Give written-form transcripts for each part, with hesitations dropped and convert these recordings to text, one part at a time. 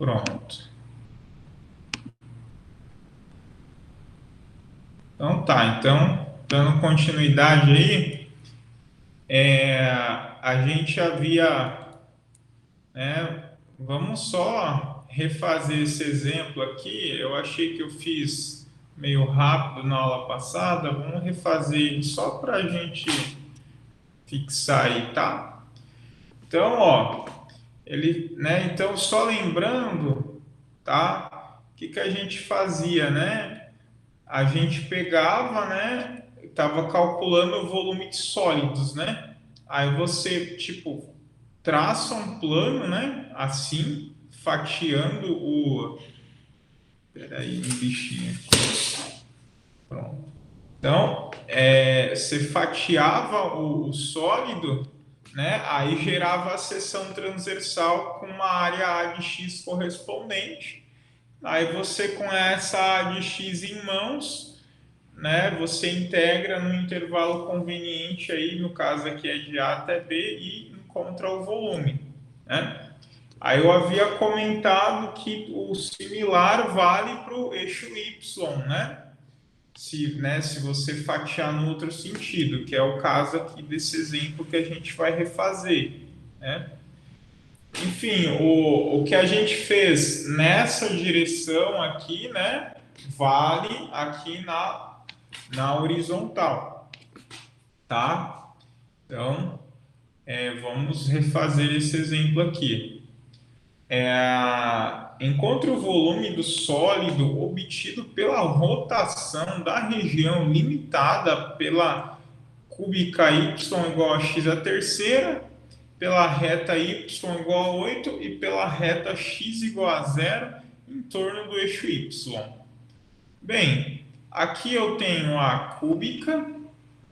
Pronto. Então tá, então, dando continuidade aí, a gente havia, né, vamos só refazer esse exemplo aqui, eu achei que eu fiz meio rápido na aula passada, vamos refazer só para a gente fixar aí, tá? Então, ó, ele, né, então só lembrando, tá, o que que a gente fazia, né? A gente pegava, né? Estava calculando o volume de sólidos, né? Aí você, tipo, traça um plano, né? Assim, fatiando o. Peraí, um bichinho aqui. Pronto. Então, você fatiava o sólido, né? Aí gerava a seção transversal com uma área A de X correspondente. Aí você, com essa A de X em mãos, né, você integra no intervalo conveniente aí, no caso aqui é de A até B, e encontra o volume, né? Aí eu havia comentado que o similar vale para o eixo Y, né? Se você fatiar no outro sentido, que é o caso aqui desse exemplo que a gente vai refazer, né? Enfim, o que a gente fez nessa direção aqui, né, vale aqui na horizontal, tá? Então, vamos refazer esse exemplo aqui. Encontre o volume do sólido obtido pela rotação da região limitada pela cúbica y igual a x à terceira, pela reta y igual a 8 e pela reta x igual a zero em torno do eixo y. Bem, aqui eu tenho a cúbica,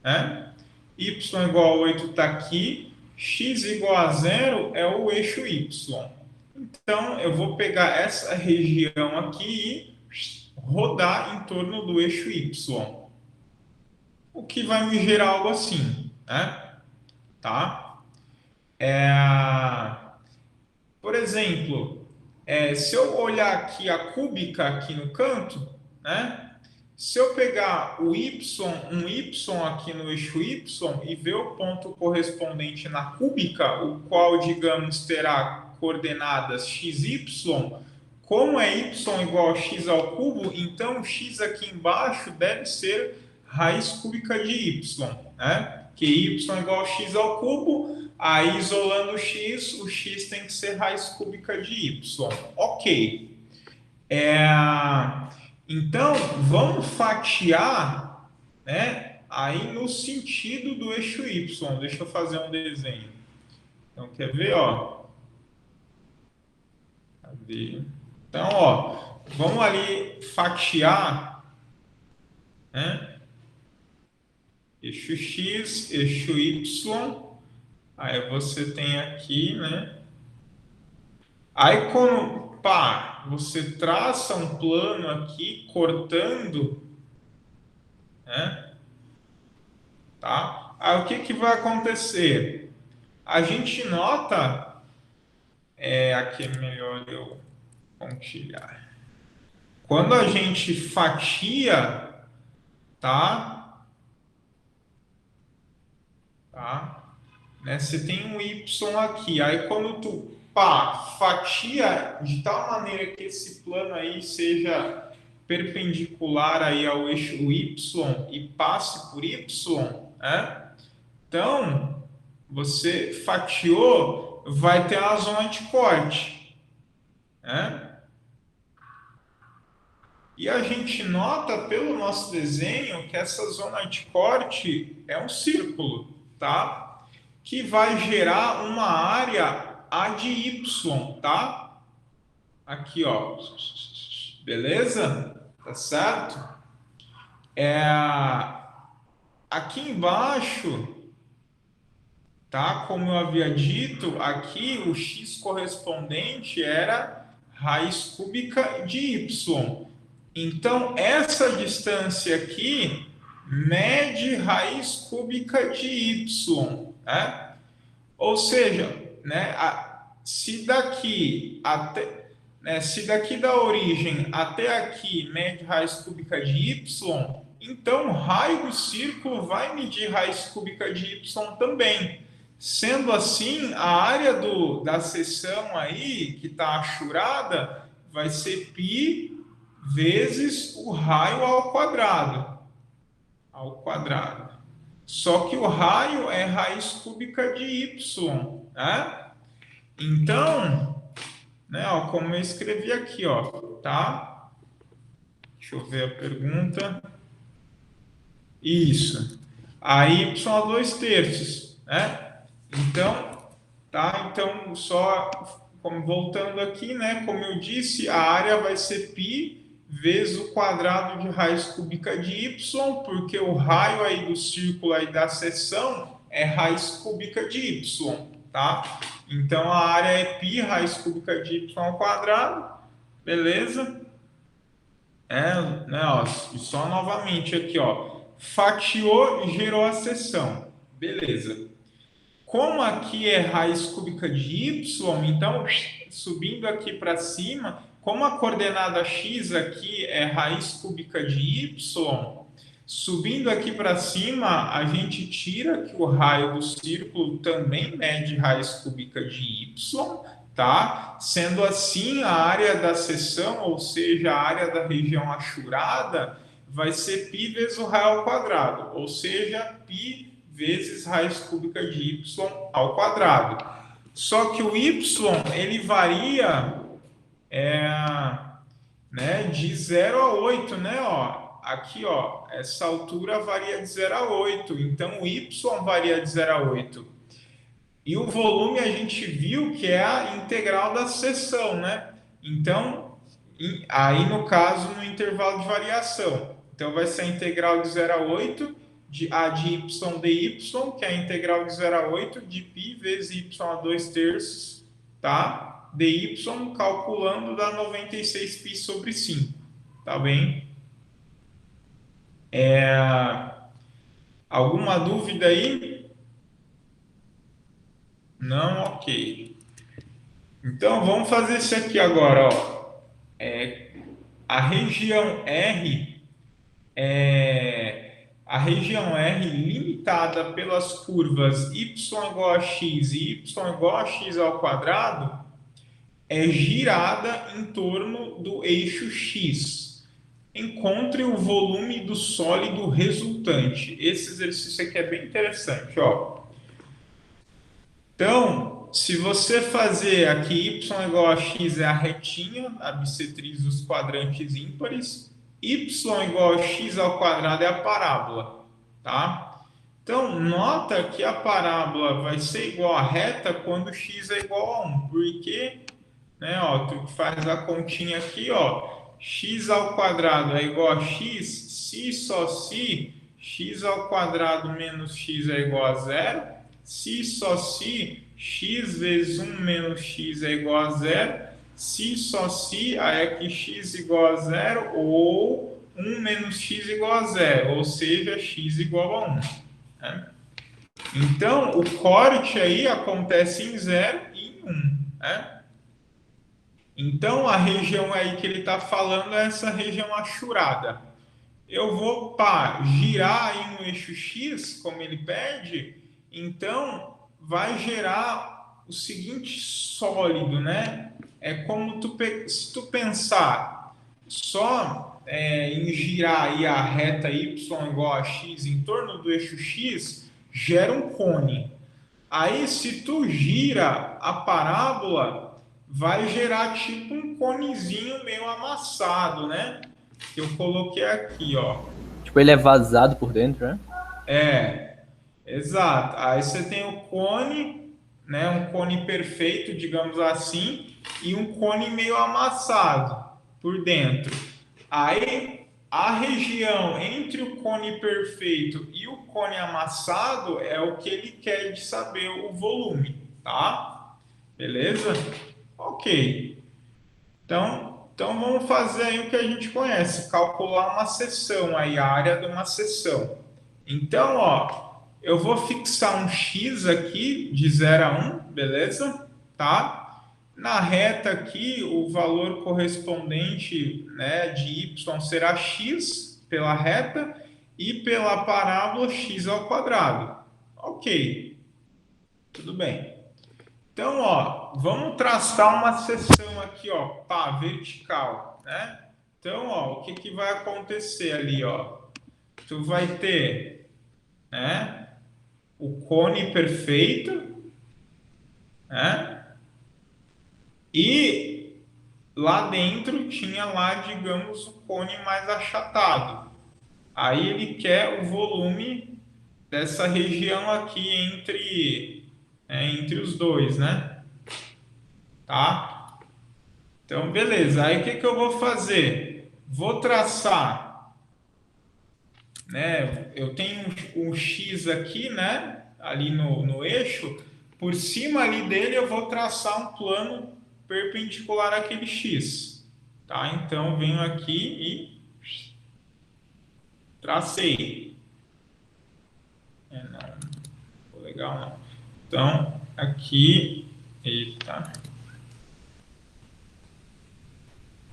né? Y igual a 8 está aqui, x igual a zero é o eixo y. Então, eu vou pegar essa região aqui e rodar em torno do eixo y, o que vai me gerar algo assim, né? Tá? Por exemplo, se eu olhar aqui a cúbica aqui no canto, né? Se eu pegar o y, um y aqui no eixo y e ver o ponto correspondente na cúbica, o qual, digamos, terá coordenadas x, y, como é y igual a x ao cubo, então x aqui embaixo deve ser raiz cúbica de y, né? Que y igual a x ao cubo, aí isolando o x tem que ser raiz cúbica de y. Ok. Então, vamos fatiar, né, aí no sentido do eixo Y. Deixa eu fazer um desenho. Então, quer ver, ó? Cadê? Então, ó, vamos ali fatiar, né? Eixo X, eixo Y. Aí você tem aqui, né? Aí quando, pá, você traça um plano aqui cortando, né? Tá? Aí o que que vai acontecer? A gente nota, aqui é melhor eu compartilhar. Quando a gente fatia, tá? Tá? Né? Você tem um Y aqui. Aí quando tu pá, fatia de tal maneira que esse plano aí seja perpendicular aí ao eixo Y e passe por Y, né? Então, você fatiou, vai ter uma zona de corte, né? E a gente nota pelo nosso desenho que essa zona de corte é um círculo, tá? Que vai gerar uma área A de Y, tá? Aqui, ó. Beleza? Tá certo? É, aqui embaixo, tá? Como eu havia dito, aqui o x correspondente era raiz cúbica de y. Então, essa distância aqui mede raiz cúbica de y, né? Ou seja, né, se daqui até né, se daqui da origem até aqui mede raiz cúbica de y, então o raio do círculo vai medir raiz cúbica de y também. Sendo assim, a área da seção aí, que está achurada, vai ser π vezes o raio ao quadrado. Ao quadrado. Só que o raio é raiz cúbica de y, né? Então, né, ó, como eu escrevi aqui, ó, tá? Deixa eu ver a pergunta. Isso. A y a 2/3, né? Então, tá? Então, só como voltando aqui, né? Como eu disse, a área vai ser π vezes o quadrado de raiz cúbica de y, porque o raio aí do círculo aí da seção é raiz cúbica de y, tá? Então, a área é π raiz cúbica de y ao quadrado, beleza? Né, ó, só novamente aqui, ó. Fatiou e gerou a seção. Beleza. Como aqui é raiz cúbica de y, então, subindo aqui para cima, como a coordenada x aqui é raiz cúbica de y, subindo aqui para cima, a gente tira que o raio do círculo também mede raiz cúbica de y, tá? Sendo assim, a área da seção, ou seja, a área da região achurada, vai ser π vezes o raio ao quadrado, ou seja, π vezes raiz cúbica de y ao quadrado. Só que o y, ele varia né, de 0 a 8, né? Ó, aqui, ó, essa altura varia de 0 a 8, então o y varia de 0 a 8. E o volume a gente viu que é a integral da seção, né? Então, aí no caso, no intervalo de variação. Então, vai ser a integral de 0 a 8 de a de y dy, que é a integral de 0 a 8 de π vezes y a 2/3, tá? dy, calculando, dá 96π sobre 5, tá bem? Alguma dúvida aí? Não? Ok. Então, vamos fazer isso aqui agora, ó. A região R limitada pelas curvas y igual a x e y igual a x ao quadrado é girada em torno do eixo x. Encontre o volume do sólido resultante. Esse exercício aqui é bem interessante, ó. Então, se você fazer aqui y igual a x é a retinha, a bissetriz dos quadrantes ímpares, y igual a x ao quadrado é a parábola, tá? Então, nota que a parábola vai ser igual à reta quando x é igual a 1, porque, né, ó, tu faz a continha aqui, ó, x ao quadrado é igual a x, se só se, x ao quadrado menos x é igual a 0, se só se, x vezes 1 menos x é igual a 0, se só se, aí é que x igual a 0 ou 1 menos x igual a 0, ou seja, x igual a 1. Né? Então, o corte aí acontece em 0 e em 1. Né? Então, a região aí que ele está falando é essa região achurada. Eu vou girar aí no eixo x, como ele pede, então vai gerar o seguinte sólido, né? É como se tu pensar só em girar aí a reta y igual a x em torno do eixo x, gera um cone. Aí, se tu gira a parábola, vai gerar tipo um conezinho meio amassado, né? Que eu coloquei aqui, ó. Tipo, ele é vazado por dentro, né? Exato. Aí você tem o cone, né? Um cone perfeito, digamos assim, e um cone meio amassado por dentro. Aí a região entre o cone perfeito e o cone amassado é o que ele quer de saber o volume, tá? Beleza? Ok. Então vamos fazer aí o que a gente conhece, calcular uma seção, aí a área de uma seção. Então, ó, eu vou fixar um x aqui de 0 a 1, beleza? Tá? Na reta aqui, o valor correspondente, né, de y será x pela reta e pela parábola x ao quadrado. Ok, tudo bem. Então, ó, vamos traçar uma seção aqui, ó, pá, vertical, né? Então, ó, o que que vai acontecer ali, ó? Tu vai ter, né, o cone perfeito, né? E lá dentro tinha lá, digamos, o cone mais achatado. Aí ele quer o volume dessa região aqui entre os dois, né? Tá? Então, beleza. Aí o que que eu vou fazer? Vou traçar, né? Eu tenho um X aqui, né? Ali no eixo. Por cima ali dele eu vou traçar um plano perpendicular àquele X. Tá? Então, venho aqui e tracei. Não, ficou legal não. Então, aqui, eita,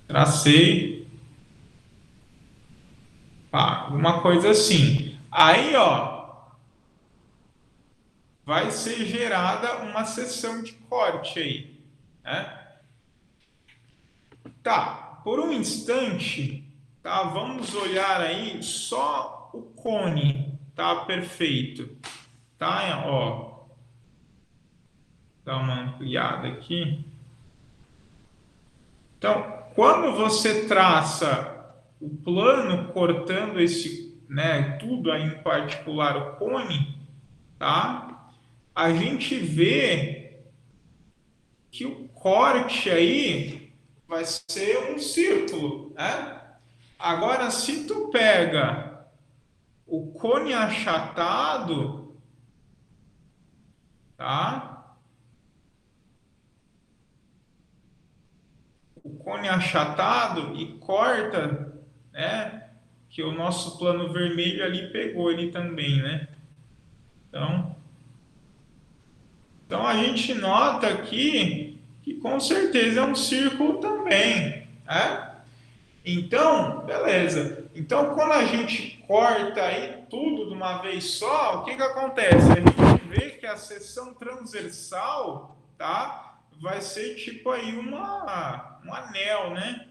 tracei, pá, uma coisa assim. Aí, ó, vai ser gerada uma seção de corte aí, né? Tá, por um instante, tá? Vamos olhar aí só o cone, tá? Perfeito, tá? Ó, dá uma ampliada aqui. Então, quando você traça o plano cortando esse, né, tudo aí em particular o cone, tá? A gente vê que o corte aí vai ser um círculo, né? Agora, se tu pega o cone achatado, tá? O cone achatado e corta, né? Que o nosso plano vermelho ali pegou ele também, né? Então a gente nota aqui que com certeza é um círculo também, né? Então, beleza. Então, quando a gente corta aí tudo de uma vez só, o que que acontece? A gente vê que a seção transversal, tá? Vai ser tipo aí um anel, né?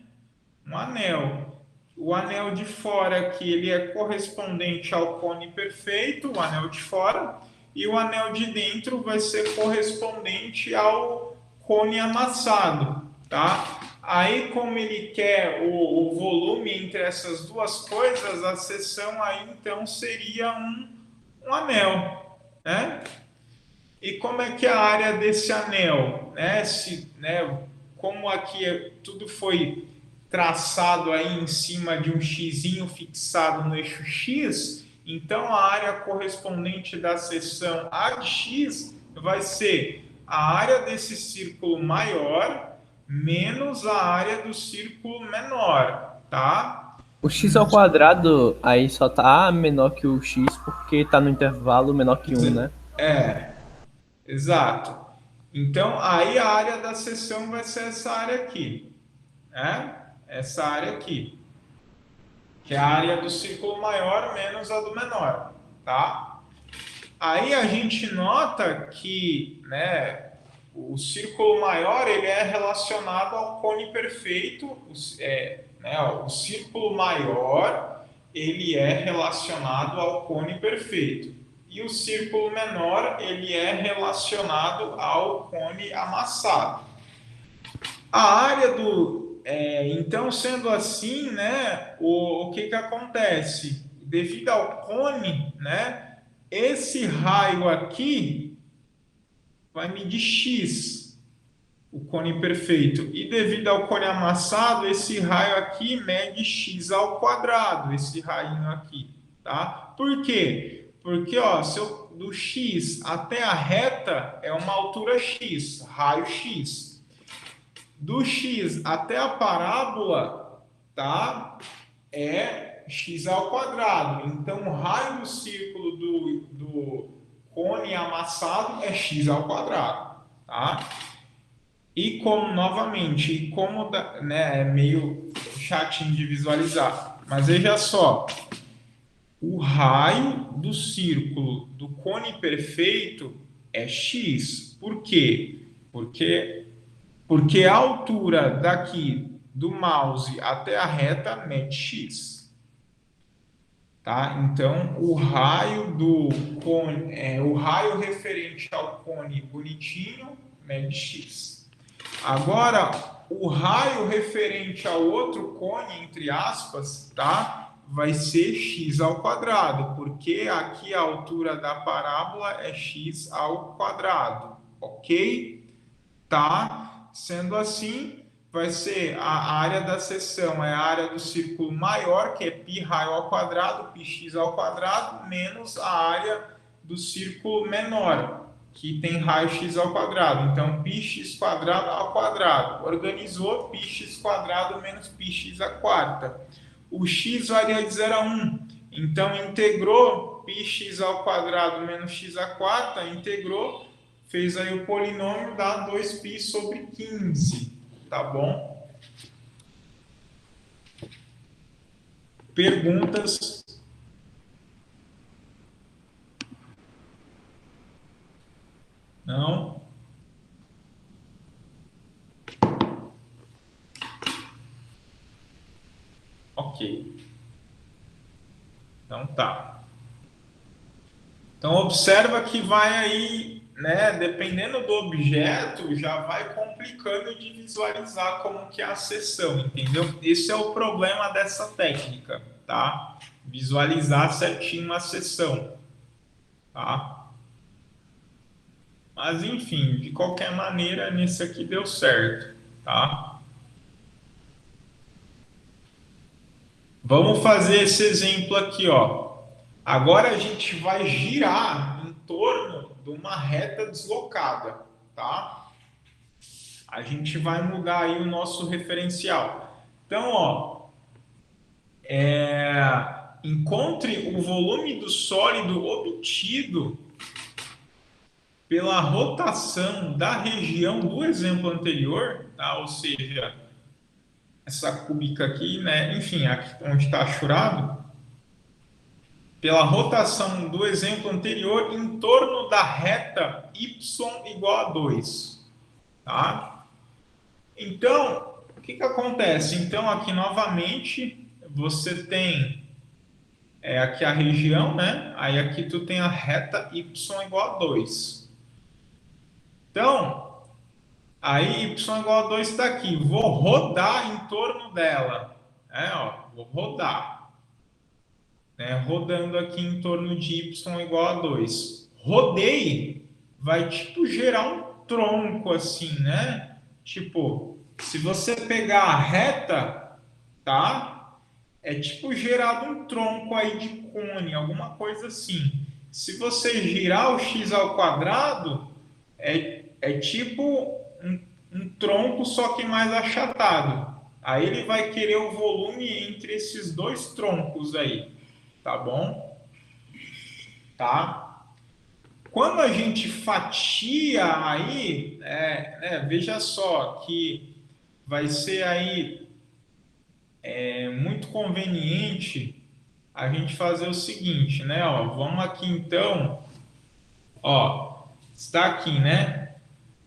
Um anel. O anel de fora aqui, ele é correspondente ao cone perfeito, o anel de fora, e o anel de dentro vai ser correspondente ao cone amassado, tá? Aí, como ele quer o volume entre essas duas coisas, a seção aí, então, seria um anel, né? E como é que é a área desse anel, né? Como aqui tudo foi traçado aí em cima de um xizinho fixado no eixo X, então a área correspondente da seção AX vai ser a área desse círculo maior menos a área do círculo menor, tá? O x ao quadrado aí só tá menor que o x porque tá no intervalo menor que 1, né? Exato. Então, aí a área da seção vai ser essa área aqui, né? Essa área aqui, que é a área do círculo maior menos a do menor, tá? Aí a gente nota que, né, o círculo maior ele é relacionado ao cone perfeito, o círculo maior ele é relacionado ao cone perfeito e o círculo menor ele é relacionado ao cone amassado. A área então, sendo assim, né, o que que acontece? Devido ao cone, né, esse raio aqui vai medir x, o cone perfeito. E devido ao cone amassado, esse raio aqui mede x ao quadrado, esse raio aqui, tá? Por quê? Porque, ó, do x até a reta é uma altura x, raio x. Do x até a parábola, tá? É x ao quadrado. Então, o raio do círculo do cone amassado é x ao quadrado, tá? E como, novamente, e como né, é meio chatinho de visualizar. Mas veja só, o raio do círculo do cone perfeito é x. Por quê? Porque a altura daqui do mouse até a reta mede x. Tá? Então, o raio do cone, o raio referente ao cone bonitinho mede x. Agora, o raio referente ao outro cone, entre aspas, tá? Vai ser x ao quadrado, porque aqui a altura da parábola é x ao quadrado, ok? Tá? Sendo assim, vai ser a área da seção, é a área do círculo maior, que é π raio ao quadrado, πx ao quadrado, menos a área do círculo menor, que tem raio x ao quadrado. Então, πx quadrado ao quadrado. Organizou πx quadrado menos πx à quarta. O x varia de 0 a 1. Então, integrou πx ao quadrado menos x à quarta, integrou, fez aí o polinômio, dá 2π sobre 15, tá bom? Perguntas? Não? Ok. Então tá. Então observa que vai aí, né, dependendo do objeto, já vai complicando de visualizar como que é a seção, entendeu? Esse é o problema dessa técnica, tá? Visualizar certinho a seção, tá? Mas enfim, de qualquer maneira, nesse aqui deu certo, tá? Vamos fazer esse exemplo aqui, ó. Agora a gente vai girar em torno de uma reta deslocada, tá? A gente vai mudar aí o nosso referencial. Então, ó, encontre o volume do sólido obtido pela rotação da região do exemplo anterior, tá? Ou seja, essa cúbica aqui, né? Enfim, aqui onde está achurado, pela rotação do exemplo anterior em torno da reta y igual a 2, tá? Então, o que acontece? Então, aqui novamente, você tem aqui a região, né? Aí aqui tu tem a reta y igual a 2. Então, aí y igual a 2 está aqui. Vou rodar em torno dela. Ó, vou rodar. Né? Rodando aqui em torno de y igual a 2. Rodei, vai tipo gerar um tronco assim, né? Tipo, se você pegar a reta, tá? É tipo gerado um tronco aí de cone, alguma coisa assim. Se você girar o x ao quadrado, é tipo um tronco, só que mais achatado. Aí ele vai querer o volume entre esses dois troncos aí, tá bom? Tá? Quando a gente fatia aí, veja só que vai ser aí muito conveniente a gente fazer o seguinte, né? Ó, vamos aqui então, ó, está aqui, né?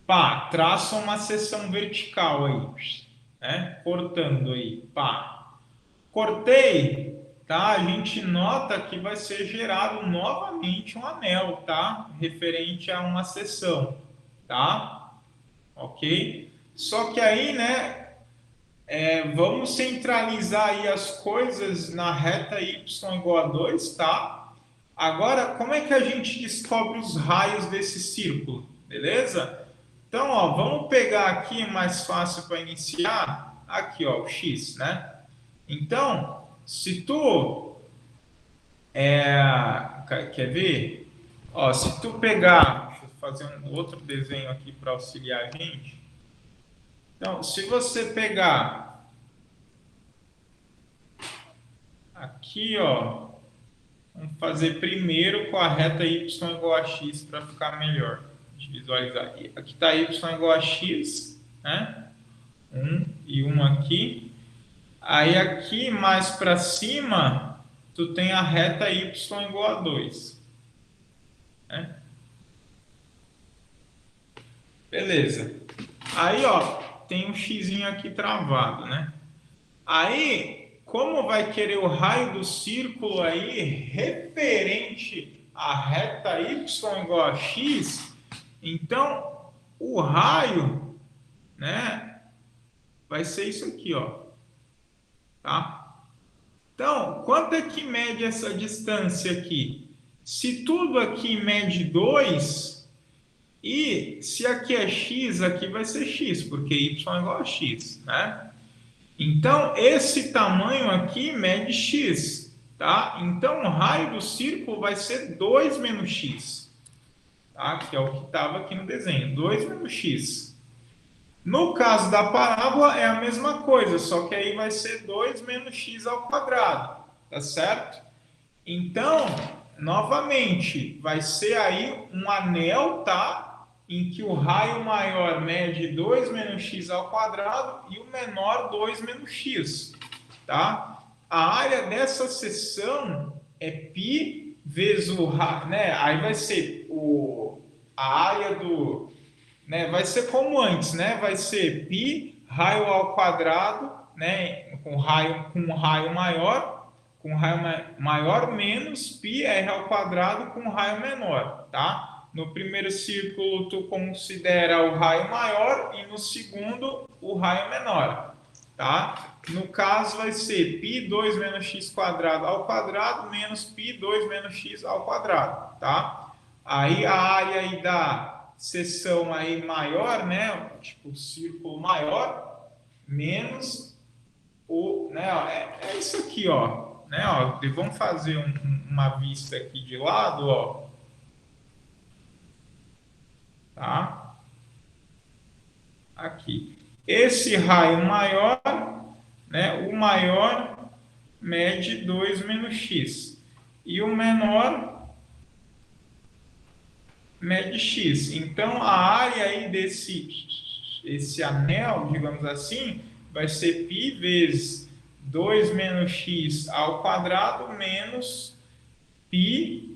Pá, traça uma seção vertical aí, né? Cortando aí, pá. Cortei, tá? A gente nota que vai ser gerado novamente um anel, tá? Referente a uma seção, tá? Ok? Só que aí, né? Vamos centralizar aí as coisas na reta y igual a 2, tá? Agora, como é que a gente descobre os raios desse círculo? Beleza? Então, ó, vamos pegar aqui mais fácil para iniciar. Aqui, ó, o x, né? Então, se tu quer ver? Ó, se tu pegar, deixa eu fazer um outro desenho aqui para auxiliar a gente. Então, se você pegar aqui, ó, vamos fazer primeiro com a reta y igual a x para ficar melhor de visualizar. Aqui está y igual a x. né? Um e um aqui. Aí aqui mais para cima, tu tem a reta y igual a 2, né? Beleza. Aí, ó, tem um xizinho aqui travado, né? Aí, como vai querer o raio do círculo aí referente à reta y igual a x, então o raio, né, vai ser isso aqui, ó, tá? Então, quanto é que mede essa distância aqui? Se tudo aqui mede 2 e se aqui é x, aqui vai ser x, porque y é igual a x, né? Então, esse tamanho aqui mede x, tá? Então, o raio do círculo vai ser 2 menos x, tá? Que é o que estava aqui no desenho, 2 menos x. No caso da parábola, é a mesma coisa, só que aí vai ser 2 menos x ao quadrado, tá certo? Então, novamente, vai ser aí um anel, tá? Em que o raio maior mede 2 menos x ao quadrado e o menor 2 menos x, tá? A área dessa seção é π vezes o raio, né? Aí vai ser a área do, né? Vai ser como antes, né? Vai ser π raio ao quadrado, né? Com raio maior, com raio maior menos π r ao quadrado com raio menor, tá? No primeiro círculo tu considera o raio maior e no segundo o raio menor, tá? No caso vai ser π 2 menos x quadrado ao quadrado menos π 2 menos x ao quadrado, tá? Aí a área aí da seção aí maior, né? Tipo, círculo maior, menos o, né? Ó, é isso aqui, ó, né? Ó, vamos fazer uma vista aqui de lado, ó, tá? Aqui. Esse raio maior, né? O maior mede 2 menos x e o menor mede x. Então a área aí esse anel, digamos assim, vai ser π vezes 2 menos x ao quadrado menos π,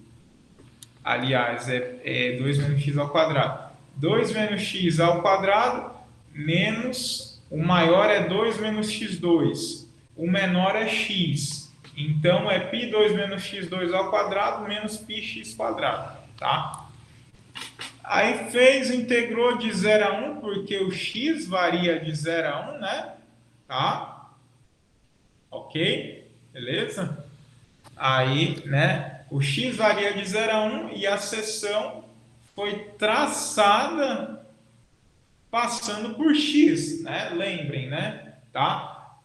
aliás, é 2 menos x ao quadrado. 2 menos x ao quadrado menos, o maior é 2 menos x2, o menor é x. Então é π 2 menos x2 ao quadrado menos πx quadrado, tá? Aí fez, integrou de 0 a 1, porque o x varia de 0 a 1, né? Tá? Ok? Beleza? Aí, né? O x varia de 0 a 1 e a seção foi traçada passando por x, né? Lembrem, né? Tá?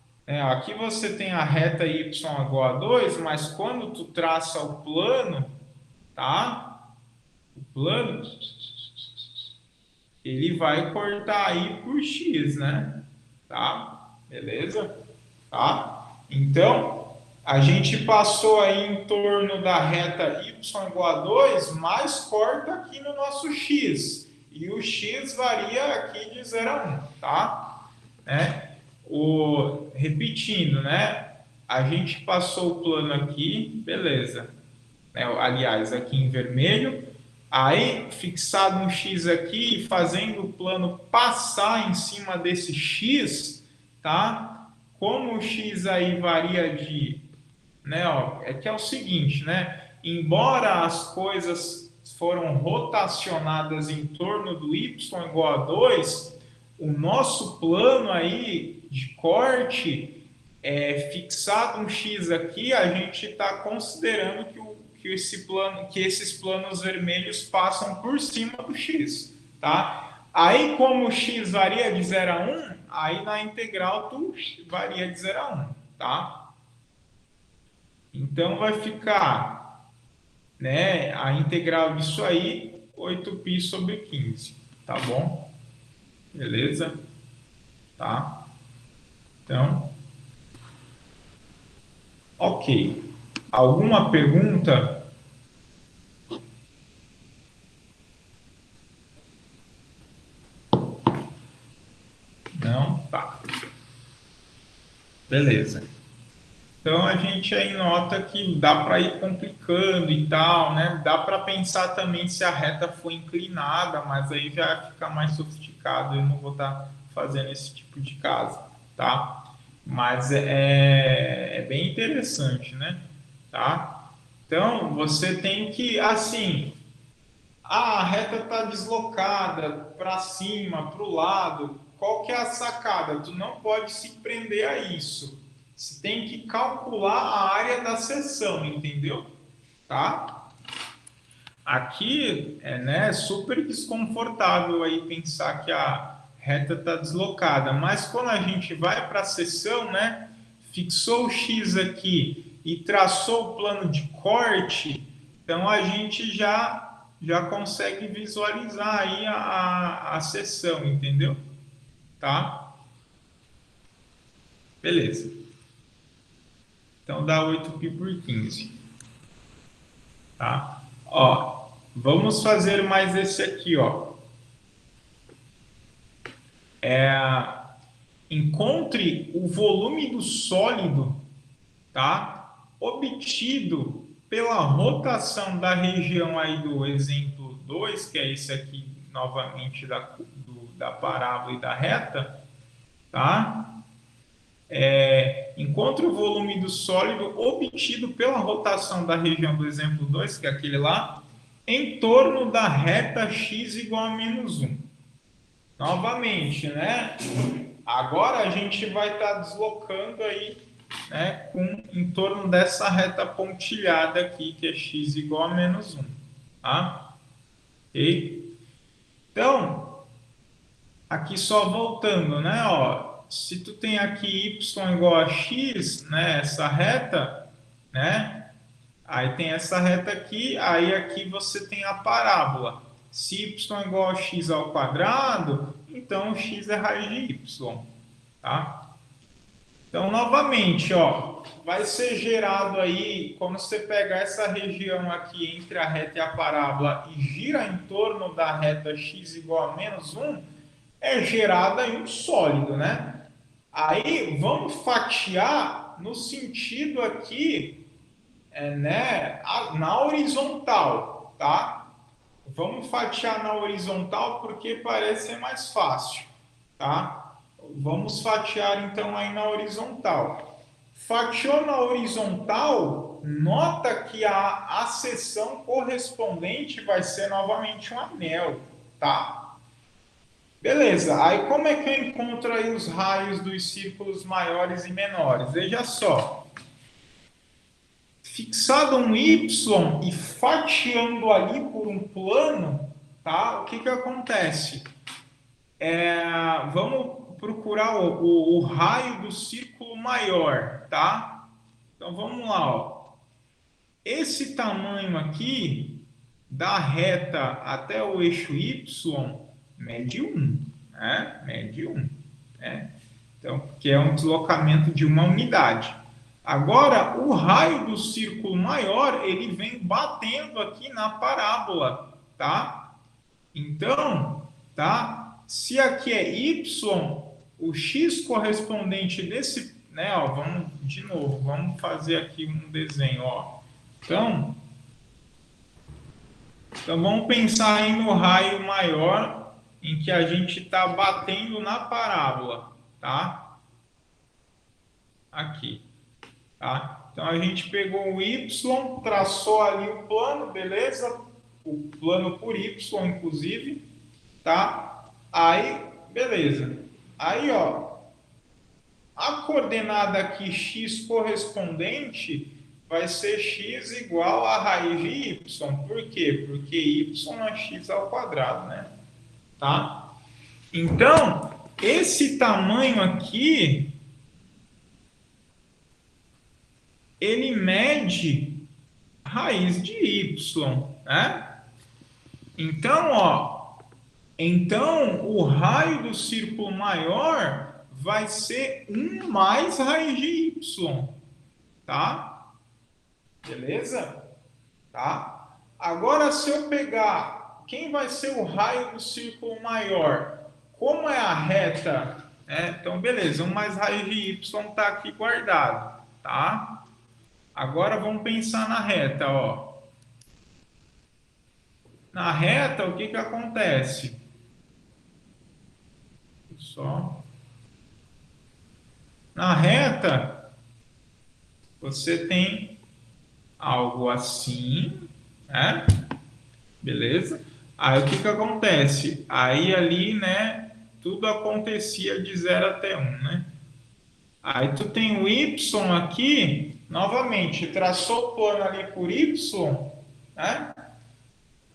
Aqui você tem a reta y igual a 2, mas quando tu traça o plano, tá? O plano, ele vai cortar aí por x, né? Tá? Beleza? Tá? Então, a gente passou aí em torno da reta y igual a 2, mas corta aqui no nosso x. E o x varia aqui de 0 a 1, tá? Repetindo, né? A gente passou o plano aqui, beleza. Aliás, aqui em vermelho. Aí, fixado um x aqui, fazendo o plano passar em cima desse x, tá? Como o x aí varia de, né, ó, é que é o seguinte, né? Embora as coisas foram rotacionadas em torno do y igual a 2, o nosso plano aí de corte fixado um x aqui, a gente está considerando que esses planos vermelhos passam por cima do x, tá? Aí, como o x varia de 0 a 1, aí na integral tu varia de 0 a 1, tá? Então vai ficar, né, a integral disso aí, 8π sobre 15, tá bom? Beleza? Tá? Então, ok. Alguma pergunta? Não? Tá. Beleza. Então a gente aí nota que dá para ir complicando e tal, né? Dá para pensar também se a reta foi inclinada, mas aí já fica mais sofisticado. Eu não vou estar fazendo esse tipo de caso, tá? Mas é bem interessante, né? Tá? Então você tem que, assim, a reta está deslocada para cima, para o lado. Qual que é a sacada? Tu não pode se prender a isso. Você tem que calcular a área da seção, entendeu? Tá? Aqui é, né, super desconfortável aí pensar que a reta está deslocada, mas quando a gente vai para a seção, né, fixou o X aqui e traçou o plano de corte, então a gente já consegue visualizar aí a seção, entendeu? Tá? Beleza. Então dá 8π por 15, tá? Ó, vamos fazer mais esse aqui, ó. Encontre o volume do sólido, tá? Obtido pela rotação da região aí do exemplo 2, que é esse aqui novamente da parábola e da reta, tá? Encontre o volume do sólido obtido pela rotação da região do exemplo 2, que é aquele lá, em torno da reta x igual a -1. Novamente, né? Agora a gente vai estar deslocando aí, né, em torno dessa reta pontilhada aqui, que é x igual a -1. Tá? Ok? Então, aqui só voltando, né? Ó, se tu tem aqui y igual a x, né, essa reta, né? Aí tem essa reta aqui, aí aqui você tem a parábola. Se y é igual a x ao quadrado, então x é raiz de y, tá? Então, novamente, ó, vai ser gerado aí, quando você pegar essa região aqui entre a reta e a parábola e gira em torno da reta x igual a -1, é gerado aí um sólido, né? Aí, vamos fatiar no sentido aqui, né, na horizontal, tá? Vamos fatiar na horizontal porque parece ser mais fácil, tá? Vamos fatiar então aí na horizontal. Fatiou na horizontal, nota que a seção correspondente vai ser novamente um anel, tá? Beleza, aí como é que eu encontro aí os raios dos círculos maiores e menores? Veja só, fixado um Y e fatiando ali por um plano, tá? O que que acontece? Vamos procurar o raio do círculo maior, tá? Então vamos lá, ó. Esse tamanho aqui da reta até o eixo Y mede 1, né? Mede 1, né? Então, que é um deslocamento de uma unidade. Agora, o raio do círculo maior, ele vem batendo aqui na parábola, tá? Então, tá? Se aqui é y, o x correspondente desse, né, ó, vamos de novo, vamos fazer aqui um desenho, ó. Então vamos pensar aí no raio maior em que a gente está batendo na parábola, tá? Aqui, tá? Então a gente pegou o y, traçou ali o plano, beleza? O plano por y, inclusive, tá? Aí, beleza. Aí, ó, a coordenada aqui x correspondente vai ser x igual a raiz de y. Por quê? Porque y é x ao quadrado, né? Tá? Então, esse tamanho aqui, ele mede raiz de y, né? Então, ó, então o raio do círculo maior vai ser 1 mais raiz de y, tá? Beleza? Tá? Agora, se eu pegar quem vai ser o raio do círculo maior, como é a reta Então, beleza, 1 mais raiz de y está aqui guardado, tá? Agora vamos pensar na reta, ó. Na reta, o que que acontece? Só. Na reta, você tem algo assim, né? Beleza? Aí o que que acontece? Aí ali, né, tudo acontecia de 0 até 1, né? Aí tu tem o y aqui, novamente, traçou o plano ali por y, né?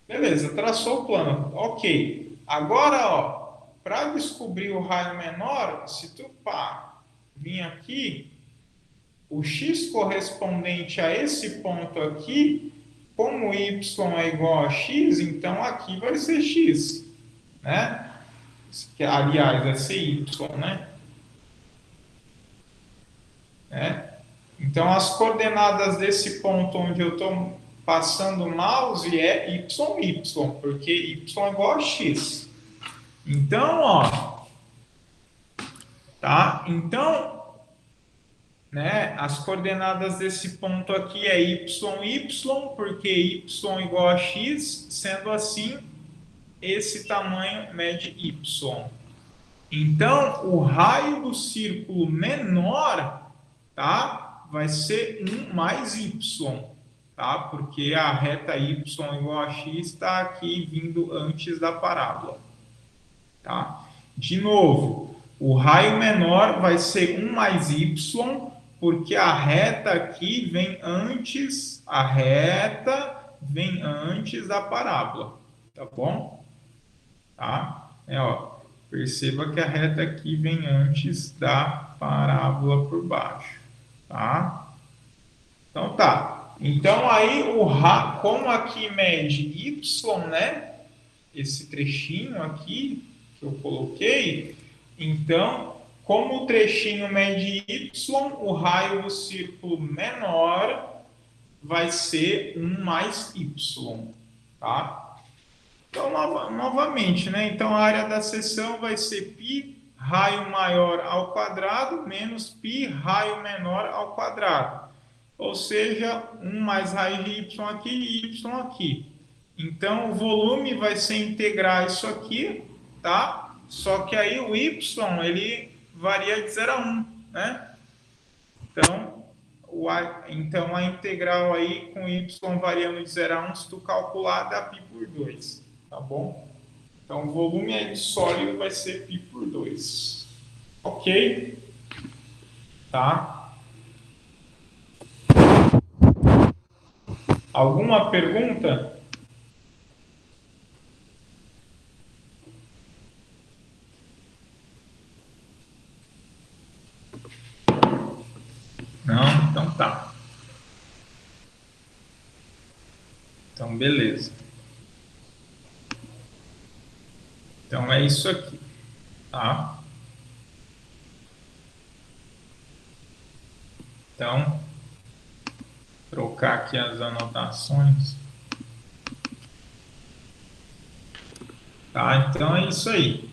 Beleza, traçou o plano, ok. Agora, ó, para descobrir o raio menor, se tu pá, vir aqui, o x correspondente a esse ponto aqui, como y é igual a x, então aqui vai ser x, né? Que, aliás, vai ser y, né? Então, as coordenadas desse ponto onde eu estou passando o mouse é y, porque y é igual a x. Então, ó, tá? Então, né, as coordenadas desse ponto aqui é y, porque y é igual a x, sendo assim, esse tamanho mede y. Então, o raio do círculo menor, tá, vai ser 1 mais y, tá? Porque a reta y igual a x está aqui vindo antes da parábola, tá? De novo, o raio menor vai ser 1 mais y, porque a reta aqui vem antes, a reta vem antes da parábola, tá bom? Tá? Ó, perceba que a reta aqui vem antes da parábola por baixo, tá? Então tá. Então aí como aqui mede y, né? Esse trechinho aqui que eu coloquei, então, como o trechinho mede y, o raio do círculo menor vai ser 1 mais y, tá? Então, novamente, né? Então, a área da seção vai ser π raio maior ao quadrado menos π raio menor ao quadrado. Ou seja, 1 mais raiz de y aqui e y aqui. Então, o volume vai ser integrar isso aqui, tá? Só que aí o y, ele varia de 0 a 1, né? Então, a integral aí com y variando de 0 a 1, se tu calcular, dá π por 2, tá bom? Então, o volume aí sólido vai ser π por 2. Ok? Tá? Alguma pergunta? Não? Então tá. Então, beleza. Então, é isso aqui, tá? Então, trocar aqui as anotações. Tá? Então, é isso aí.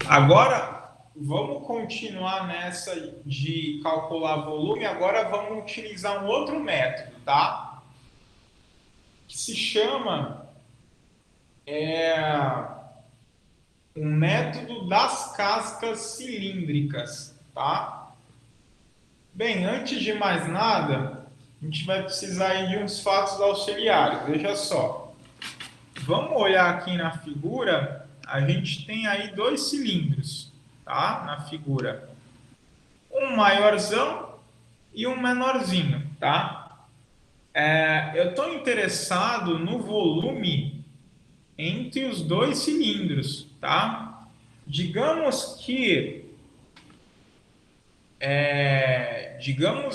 Agora, vamos continuar nessa de calcular volume. Agora, vamos utilizar um outro método, tá? Que se chama um método das cascas cilíndricas, tá? Bem, antes de mais nada, a gente vai precisar de uns fatos auxiliares. Veja só. Vamos olhar aqui na figura. A gente tem aí 2 cilindros, tá? Na figura. Um maiorzão e um menorzinho, tá? Eu estou interessado no volume entre os 2 cilindros, tá? Digamos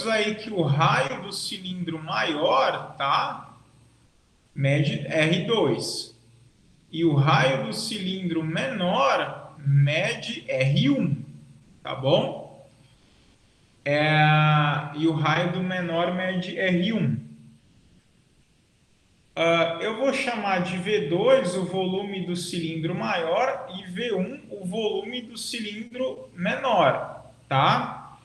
aí que o raio do cilindro maior, tá? Mede R2. E o raio do cilindro menor mede R1, tá bom? E o raio do menor mede R1. Eu vou chamar de V2 o volume do cilindro maior e V1 o volume do cilindro menor, tá?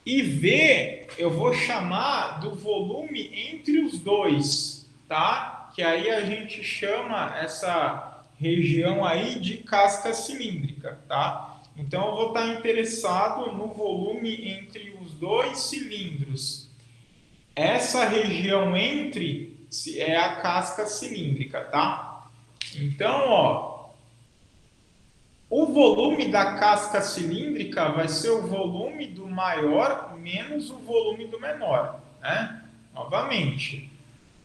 E V eu vou chamar do volume entre os dois, tá? Que aí a gente chama essa região aí de casca cilíndrica, tá? Então eu vou estar interessado no volume entre os dois cilindros. Essa região entre é a casca cilíndrica, tá? Então, ó, o volume da casca cilíndrica vai ser o volume do maior menos o volume do menor, né? Novamente,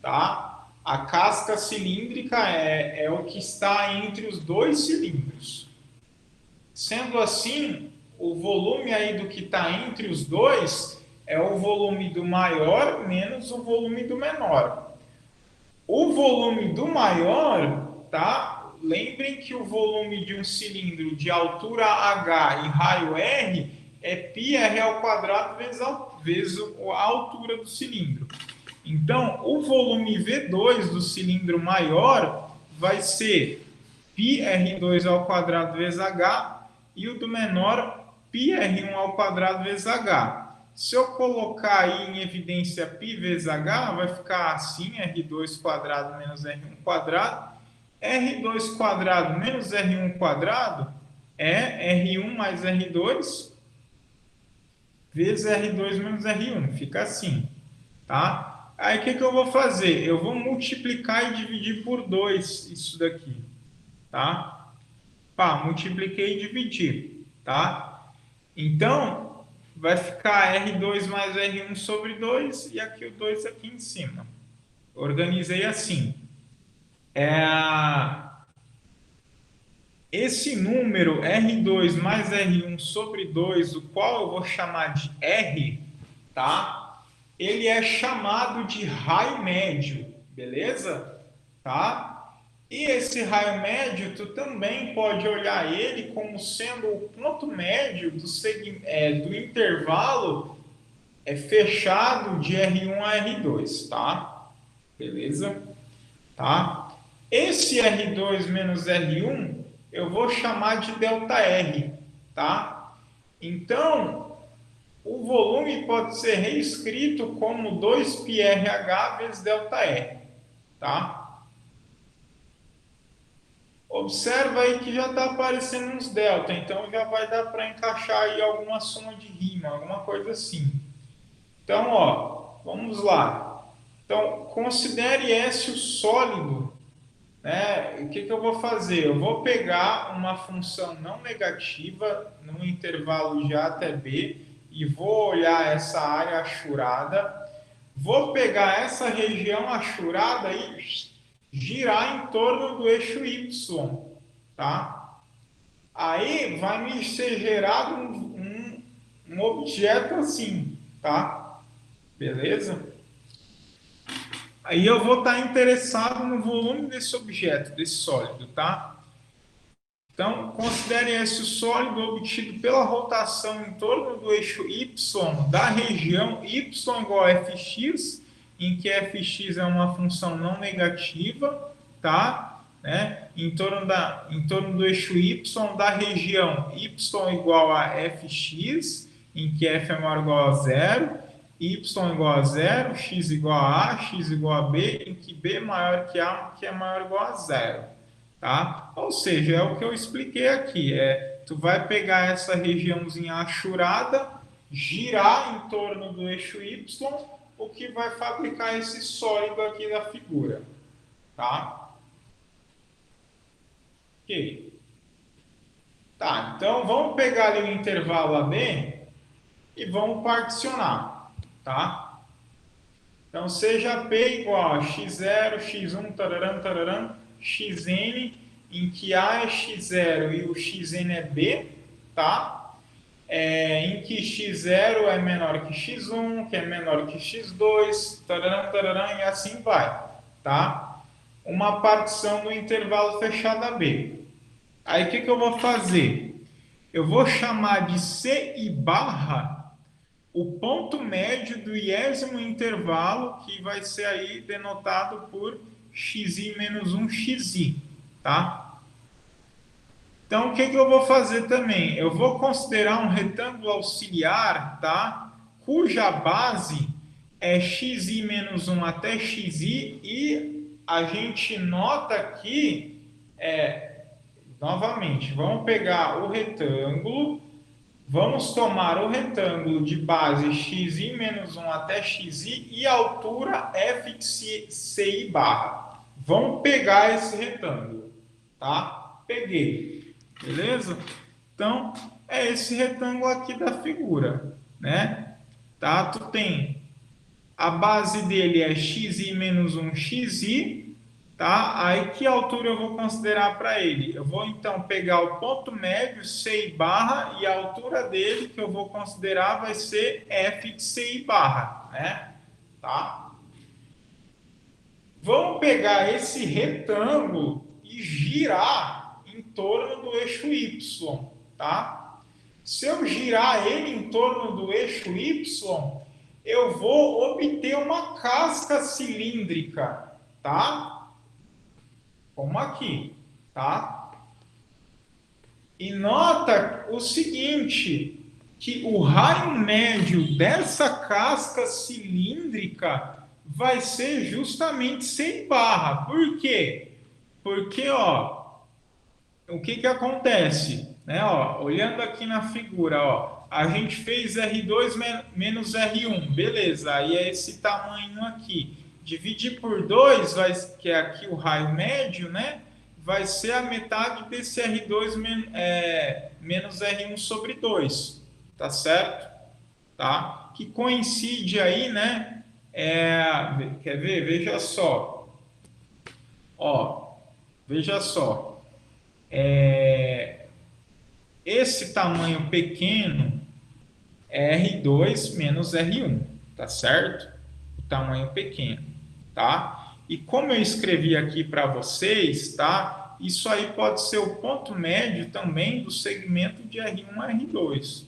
tá? A casca cilíndrica é o que está entre os dois cilindros. Sendo assim, o volume aí do que está entre os dois é o volume do maior menos o volume do menor. O volume do maior, tá? Lembrem que o volume de um cilindro de altura H e raio R é πr ao quadrado vezes a altura do cilindro. Então, o volume V2 do cilindro maior vai ser πr2 ao quadrado vezes H e o do menor πr1 ao quadrado vezes H. Se eu colocar aí em evidência π vezes h, vai ficar assim, r2 quadrado menos r1 quadrado. r2 quadrado menos r1 quadrado é r1 mais r2 vezes r2 menos r1. Fica assim, tá? Aí o que eu vou fazer? Eu vou multiplicar e dividir por 2 isso daqui, tá? Pá, multipliquei e dividi, tá? Então, vai ficar R2 mais R1 sobre 2 e aqui o 2 aqui em cima. Organizei assim. Esse número R2 mais R1 sobre 2, o qual eu vou chamar de R, tá? Ele é chamado de raio médio, beleza? Tá? E esse raio médio, tu também pode olhar ele como sendo o ponto médio do intervalo fechado de R1 a R2, tá? Beleza? Tá? Esse R2 menos R1 eu vou chamar de ΔR, tá? Então, o volume pode ser reescrito como 2πRH vezes ΔR, tá? Observa aí que já está aparecendo uns delta, então já vai dar para encaixar aí alguma soma de rima, alguma coisa assim. Então, ó, vamos lá. Então, considere S o sólido, né? O que eu vou fazer? Eu vou pegar uma função não negativa no intervalo de A até B e vou olhar essa área achurada. Vou pegar essa região achurada e girar em torno do eixo Y, tá? Aí vai me ser gerado um objeto assim, tá? Beleza? Aí eu vou estar interessado no volume desse objeto, desse sólido, tá? Então, considere esse sólido obtido pela rotação em torno do eixo Y da região Y igual a fx, em que fx é uma função não negativa, tá? Né? Em torno do eixo Y da região Y igual a fx, em que f é maior ou igual a zero, y igual a zero, x igual a a, x igual a b, em que b é maior que a, que é maior ou igual a zero. Tá? Ou seja, é o que eu expliquei aqui. Tu vai pegar essa regiãozinha achurada, girar em torno do eixo Y, o que vai fabricar esse sólido aqui da figura. Tá? Ok. Tá, então vamos pegar ali o intervalo AB e vamos particionar. Tá? Então, seja P igual a x0, x1, tararam, tararam, xn, em que A é x0 e o xn é B, tá? Em que x0 é menor que x1, que é menor que x2, tararam, tararam, e assim vai, tá? Uma partição do intervalo fechado AB. Aí, o que eu vou fazer? Eu vou chamar de C e barra o ponto médio do iésimo intervalo, que vai ser aí denotado por xi menos 1, xi, tá? Então, o que eu vou fazer também? Eu vou considerar um retângulo auxiliar, tá? Cuja base é xi menos 1 até xi, e a gente nota aqui, novamente, vamos pegar o retângulo, vamos tomar o retângulo de base xi menos 1 até xi e altura f de ci barra. Vamos pegar esse retângulo, tá? Peguei, beleza? Então, é esse retângulo aqui da figura, né? Tá? Tu tem a base dele é xi menos 1 xi, tá? Aí que altura eu vou considerar para ele? Eu vou então pegar o ponto médio ci barra e a altura dele que eu vou considerar vai ser f de ci barra, né? Tá? Vamos pegar esse retângulo e girar em torno do eixo y, tá? Se eu girar ele em torno do eixo y, eu vou obter uma casca cilíndrica, tá? Como aqui, tá? E nota o seguinte, que o raio médio dessa casca cilíndrica vai ser justamente ci barra. Por quê? Porque, ó, o que acontece? Né? Ó, olhando aqui na figura, ó, a gente fez R2 menos R1, beleza, aí é esse tamanho aqui. Dividir por 2, que é aqui o raio médio, né? Vai ser a metade desse R2 menos R1 sobre 2, tá certo? Tá? Que coincide aí, né? Quer ver? Veja só. Ó, veja só. Esse tamanho pequeno é R2 menos R1, tá certo? O tamanho pequeno, tá? E como eu escrevi aqui para vocês, tá? Isso aí pode ser o ponto médio também do segmento de R1 a R2,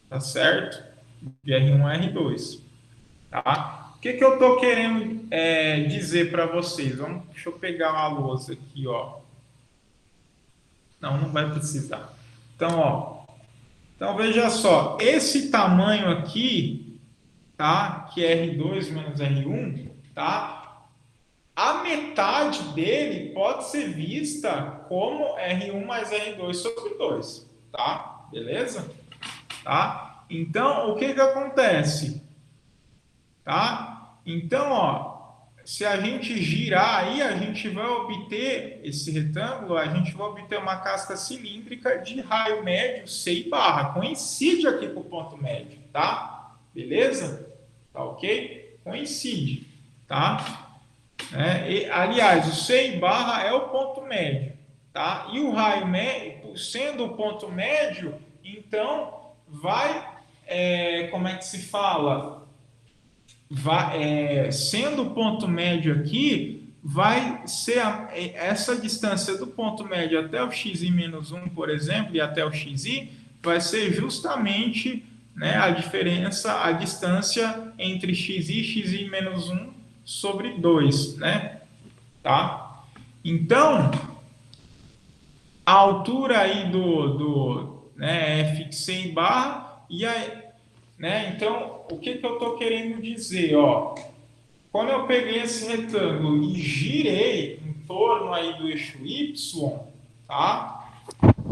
tá certo? De R1 a R2, tá? O que eu estou querendo dizer para vocês? Deixa eu pegar uma lousa aqui, ó. Não vai precisar. Então, veja só, esse tamanho aqui, tá? Que é R2 menos R1, tá? A metade dele pode ser vista como R1 mais R2 sobre 2, tá? Beleza? Tá? Então, o que acontece? Tá? Então, ó, se a gente girar aí, a gente vai obter esse retângulo, a gente vai obter uma casca cilíndrica de raio médio ci barra. Coincide aqui com o ponto médio, tá? Beleza? Tá ok? Coincide, tá? Aliás, o ci barra é o ponto médio, tá? E o raio médio, sendo o ponto médio, então vai, como é que se fala? Sendo o ponto médio aqui, vai ser essa distância do ponto médio até o xi menos 1, por exemplo, e até o xi, vai ser justamente, né, a diferença, a distância entre xi e xi menos 1 sobre 2, né? Tá? Então, a altura aí né, é fixei em barra, e aí, né? Então, o que eu estou querendo dizer? Ó, quando eu peguei esse retângulo e girei em torno aí do eixo Y, tá?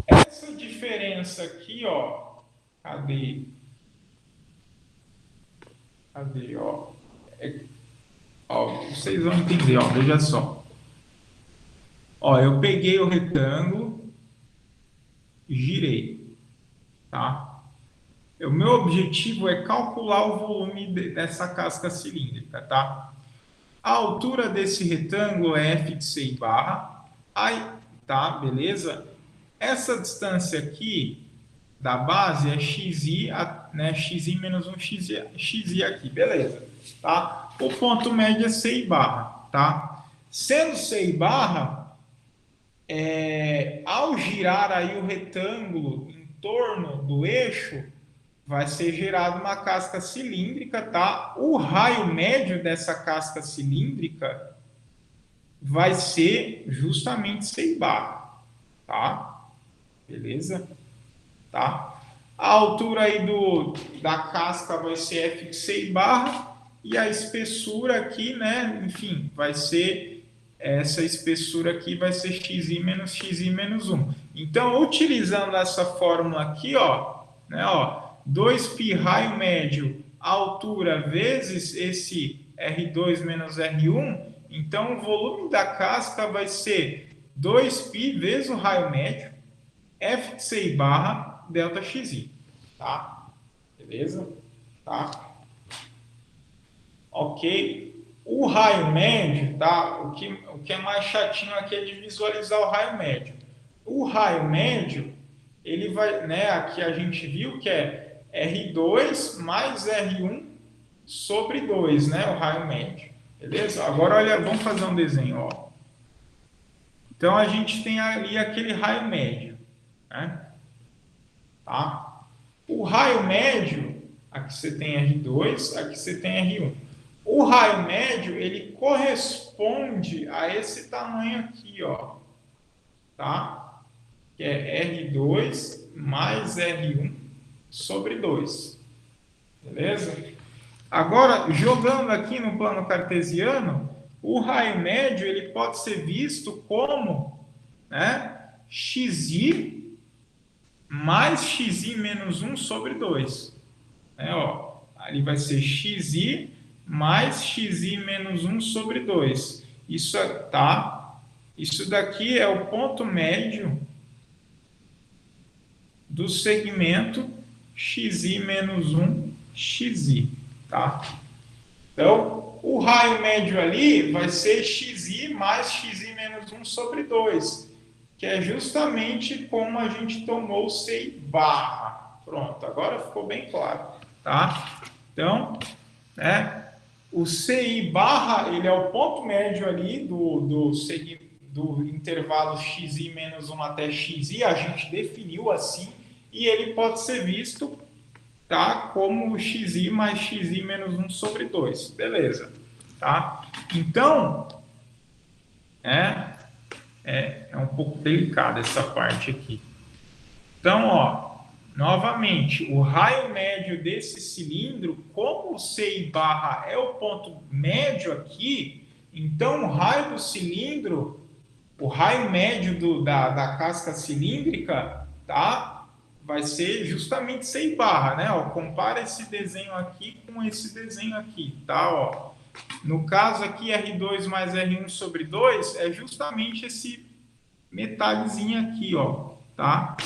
Essa diferença aqui, ó, cadê? Cadê, ó? Ó, vocês vão entender, ó, veja só. Ó, eu peguei o retângulo e girei, tá? O meu objetivo é calcular o volume dessa casca cilíndrica, tá? A altura desse retângulo é f de ci barra, aí, tá? Beleza? Essa distância aqui da base é xi, né? Xi menos 1 xi aqui, beleza? Tá? O ponto médio é ci barra, tá? Sendo ci barra, ao girar aí o retângulo em torno do eixo, vai ser gerada uma casca cilíndrica, tá? O raio médio dessa casca cilíndrica vai ser justamente C barra, tá? Beleza? Tá? A altura aí da casca vai ser f c barra e a espessura aqui, né? Enfim, vai ser essa espessura aqui vai ser xi menos um. Então, utilizando essa fórmula aqui, ó, né, ó, 2π raio médio altura vezes esse R2 menos R1, então o volume da casca vai ser 2π vezes o raio médio FCI barra delta XI, tá? Beleza? Tá? Ok. O raio médio, tá? O que é mais chatinho aqui é de visualizar o raio médio. O raio médio, ele vai, né? Aqui a gente viu que é R2 mais R1 sobre 2, né? O raio médio. Beleza? Agora, olha, vamos fazer um desenho, ó. Então, a gente tem ali aquele raio médio, né? Tá? O raio médio, aqui você tem R2, aqui você tem R1. O raio médio, ele corresponde a esse tamanho aqui, ó, tá? Que é R2 mais R1 sobre 2. Beleza? Agora, jogando aqui no plano cartesiano, o raio médio, ele pode ser visto como, né, xi mais xi menos um sobre 2. Né, ó, ali vai ser xi mais xi menos um sobre 2. Isso, tá? Isso daqui é o ponto médio do segmento xi menos um xi, tá? Então, o raio médio ali vai ser xi mais xi menos um sobre 2, que é justamente como a gente tomou o CI barra. Pronto, agora ficou bem claro, tá? Então, né, o CI barra, ele é o ponto médio ali do intervalo xi menos 1 até xi, a gente definiu assim, e ele pode ser visto, tá, como xi mais xi menos 1 sobre 2. Beleza, tá? Então, é um pouco delicada essa parte aqui. Então, ó, novamente, o raio médio desse cilindro, como o CI barra é o ponto médio aqui, então o raio do cilindro, o raio médio da casca cilíndrica, tá? Vai ser justamente CI barra, né? Ó, compara esse desenho aqui com esse desenho aqui, tá? Ó, no caso aqui, R2 mais R1 sobre 2 é justamente esse metalhezinho aqui, ó, tá?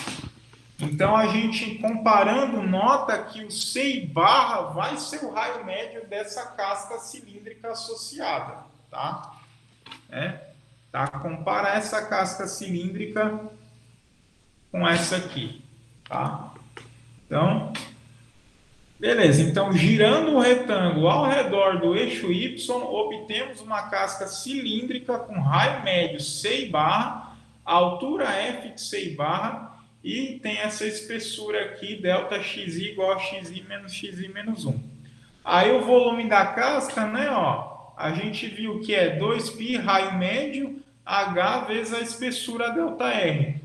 Então, a gente comparando, nota que o CI barra vai ser o raio médio dessa casca cilíndrica associada, tá? Tá? Comparar essa casca cilíndrica com essa aqui, tá? Então, beleza. Então, girando o retângulo ao redor do eixo Y, obtemos uma casca cilíndrica com raio médio CI barra, altura F de CI barra, e tem essa espessura aqui, delta xi igual a xi menos um. Aí o volume da casca, né, ó, a gente viu que é 2π raio médio H vezes a espessura delta R.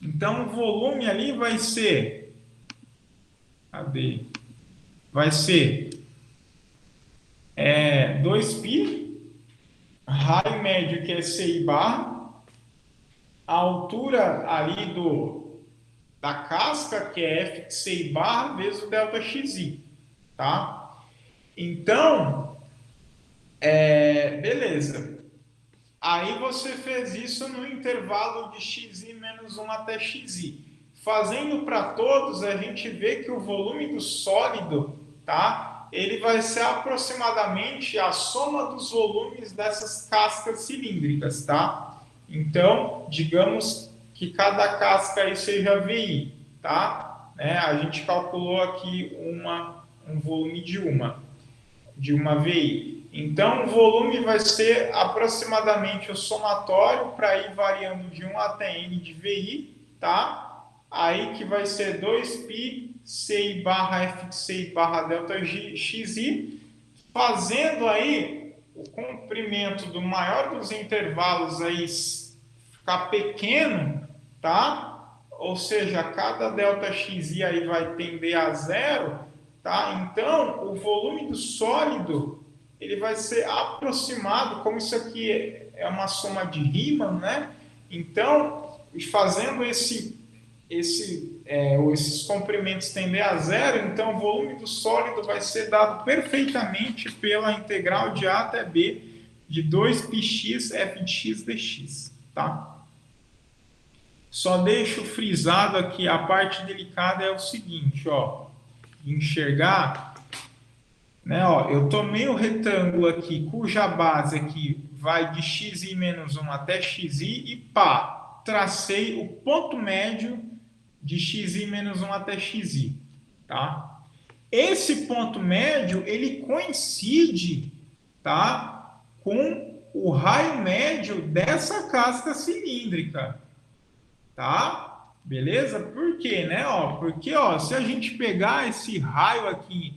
Então o volume ali vai ser, cadê? Vai ser 2π raio médio que é CI barra, a altura ali da casca, que é F CI barra, vezes o delta XI, tá? Então, beleza. Aí você fez isso no intervalo de xi menos 1 até xi. Fazendo para todos, a gente vê que o volume do sólido, tá? Ele vai ser aproximadamente a soma dos volumes dessas cascas cilíndricas, tá? Então, digamos que cada casca aí seja VI, tá? Né? A gente calculou aqui um volume de uma VI. Então, o volume vai ser aproximadamente o somatório para ir variando de 1 até n de VI, tá? Aí que vai ser 2π CI barra FCI barra delta XI, fazendo aí o comprimento do maior dos intervalos aí ficar pequeno, tá? Ou seja, cada ΔXi aí vai tender a zero, tá? Então, o volume do sólido, ele vai ser aproximado, como isso aqui é uma soma de Riemann, né? Então, fazendo esses comprimentos tender a zero, então o volume do sólido vai ser dado perfeitamente pela integral de A até B de 2πx f de x dx, tá? Só deixo frisado aqui, a parte delicada é o seguinte, ó, de enxergar, né, ó, eu tomei o retângulo aqui, cuja base aqui vai de xi menos 1 até xi e pá, tracei o ponto médio de xi menos 1 até xi, tá? Esse ponto médio, ele coincide, tá, com o raio médio dessa casca cilíndrica, tá? Beleza? Por quê, né? Ó, porque, ó, se a gente pegar esse raio aqui,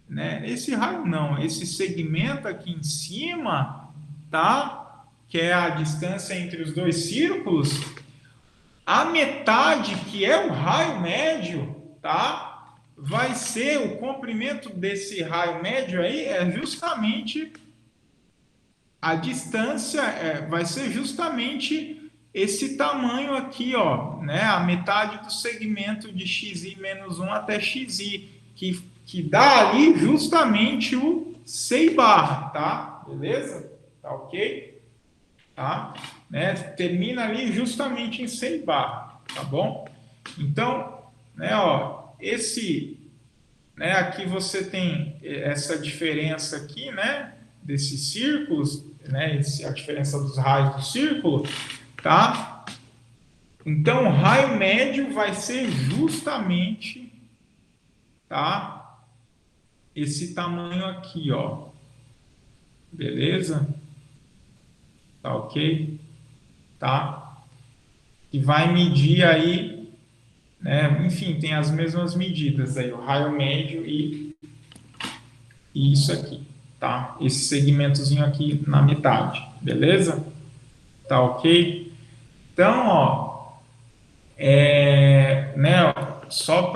né? Esse raio não, esse segmento aqui em cima, tá? Que é a distância entre os dois círculos, a metade, que é o raio médio, tá? Vai ser o comprimento desse raio médio aí, é justamente a distância, vai ser justamente esse tamanho aqui, ó, né? A metade do segmento de xi menos 1 até xi, que dá ali justamente o sei barra, tá? Beleza? Tá ok? Tá? Né? Termina ali justamente em 100 barra, tá bom? Então, né, ó, né, aqui você tem essa diferença aqui, né, desses círculos, né, a diferença dos raios do círculo, tá? Então, o raio médio vai ser justamente, tá, esse tamanho aqui, ó, beleza? Tá ok? Tá? E vai medir aí, né? Enfim, tem as mesmas medidas aí, o raio médio e isso aqui, tá? Esse segmentozinho aqui na metade, beleza? Tá ok? Então, ó, né? Ó, só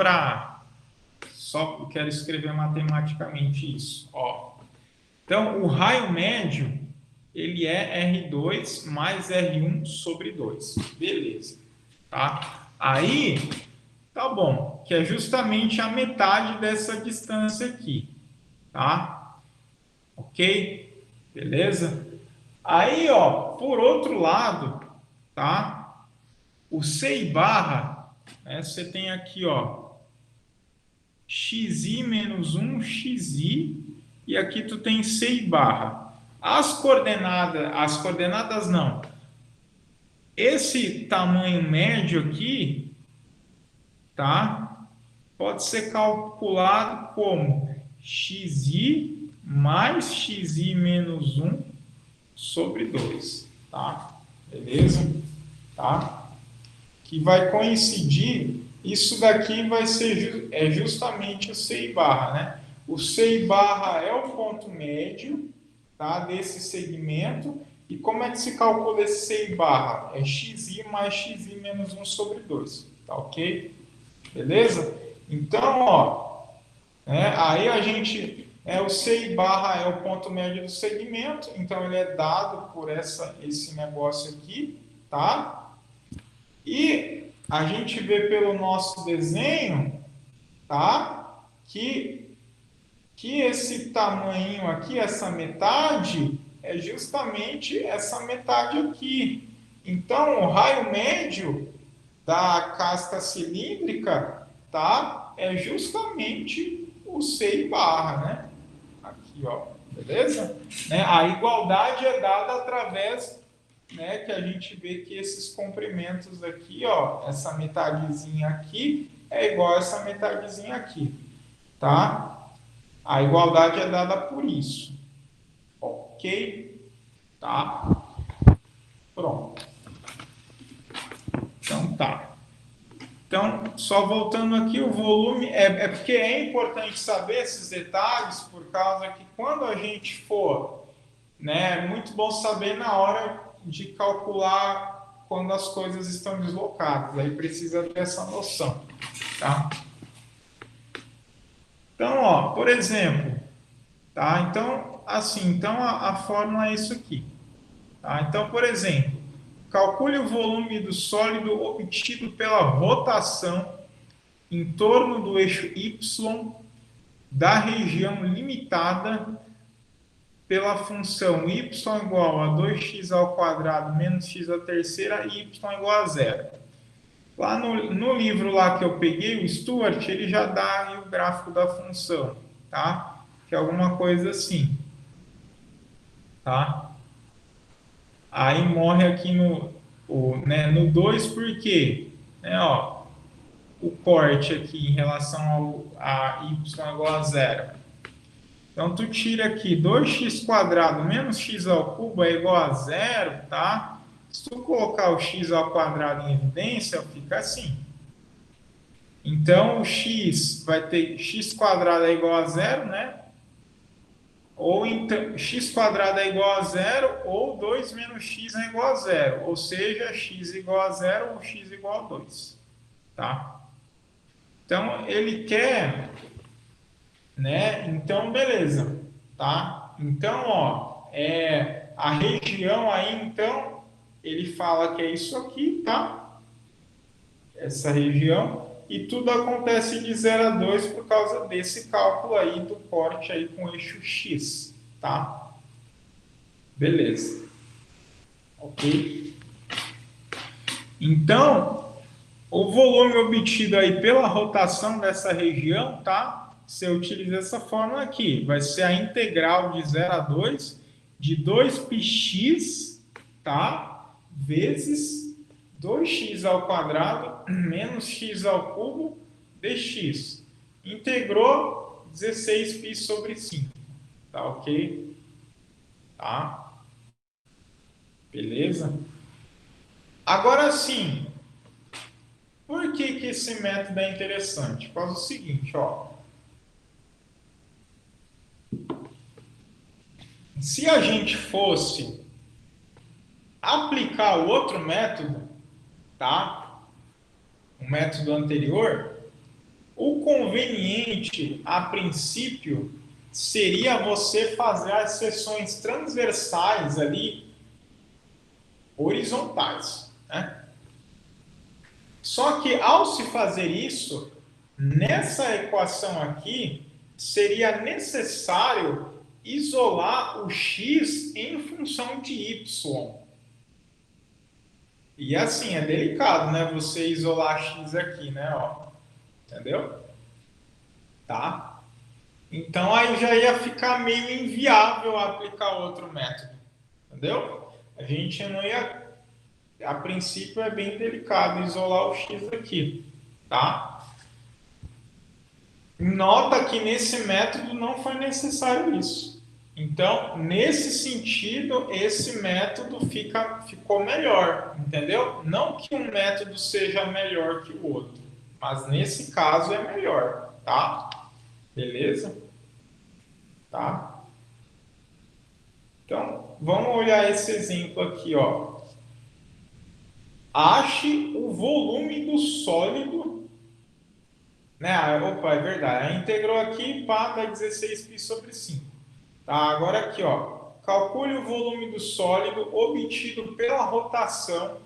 quero escrever matematicamente isso, ó. Então, o raio médio ele é R2 mais R1 sobre 2. Beleza. Tá? Aí, tá bom, que é justamente a metade dessa distância aqui. Tá? Ok? Beleza? Aí, ó, por outro lado, tá? O C barra, né, você tem aqui, ó, xi menos 1 xi, e aqui tu tem C barra. As coordenadas não. Esse tamanho médio aqui, tá? Pode ser calculado como xi mais xi menos 1 sobre 2, tá? Beleza? Tá? Que vai coincidir, isso daqui vai ser justamente o C barra, né? O C barra é o ponto médio, tá, desse segmento. E como é que se calcula esse C barra? É xi mais xi menos 1 sobre 2, tá ok? Beleza? Então, ó, né, aí a gente, o C barra é o ponto médio do segmento, então ele é dado por esse negócio aqui, tá? E a gente vê pelo nosso desenho, tá? Que esse tamanho aqui, essa metade, é justamente essa metade aqui. Então, o raio médio da casca cilíndrica, tá? É justamente o C barra, né? Aqui, ó, beleza? Né? A igualdade é dada através, né, que a gente vê que esses comprimentos aqui, ó, essa metadezinha aqui é igual a essa metadezinha aqui, tá? A igualdade é dada por isso. Ok? Tá? Pronto. Então tá. Então, só voltando aqui, o volume, porque é importante saber esses detalhes, por causa que quando a gente for né? É muito bom saber na hora de calcular quando as coisas estão deslocadas. Aí precisa ter essa noção, tá? Então, ó, por exemplo, tá? Então, assim, então a fórmula é isso aqui, tá? Então, por exemplo, calcule o volume do sólido obtido pela rotação em torno do eixo Y da região limitada pela função y igual a 2x ao quadrado menos x à terceira e y igual a zero. Lá no livro lá que eu peguei, o Stuart, ele já dá aí o gráfico da função, tá? Que é alguma coisa assim, tá? Aí morre aqui no 2, por quê? Né, ó, o corte aqui em relação a y igual a zero. Então, tu tira aqui 2x quadrado menos x ao cubo é igual a zero, tá? Se tu colocar o x ao quadrado em evidência, fica assim. Então, o x vai ter x quadrado é igual a zero, né? Ou então, x quadrado é igual a zero, ou 2 menos x é igual a zero. Ou seja, x igual a zero ou x igual a 2, tá? Então, ele quer, né? Então, beleza, tá? Então, ó, a região aí, então, ele fala que é isso aqui, tá? Essa região, e tudo acontece de 0 a 2 por causa desse cálculo aí do corte aí com o eixo X, tá? Beleza. Ok? Então, o volume obtido aí pela rotação dessa região, tá? Você utiliza essa fórmula aqui. Vai ser a integral de 0 a 2 de 2πx, tá? Vezes 2x ao quadrado menos x ao cubo dx. Integrou 16π sobre 5. Tá ok? Tá? Beleza? Agora sim, por que esse método é interessante? Por causa do seguinte, ó. Se a gente fosse aplicar o outro método, tá? O método anterior, o conveniente, a princípio, seria você fazer as seções transversais ali, horizontais, né? Só que ao se fazer isso, nessa equação aqui, seria necessário isolar o x em função de y. E assim, é delicado, né? Você isolar x aqui, né? Ó, entendeu? Tá? Então aí já ia ficar meio inviável aplicar outro método. Entendeu? A gente não ia. A princípio é bem delicado isolar o x aqui. Tá? Nota que nesse método não foi necessário isso. Então, nesse sentido, esse método ficou melhor, entendeu? Não que um método seja melhor que o outro, mas nesse caso é melhor, tá? Beleza? Tá? Então, vamos olhar esse exemplo aqui, ó. Ache o volume do sólido, né? Opa, é verdade. A integrou aqui, pá, dá 16π sobre 5. Tá, agora aqui, ó. Calcule o volume do sólido obtido pela rotação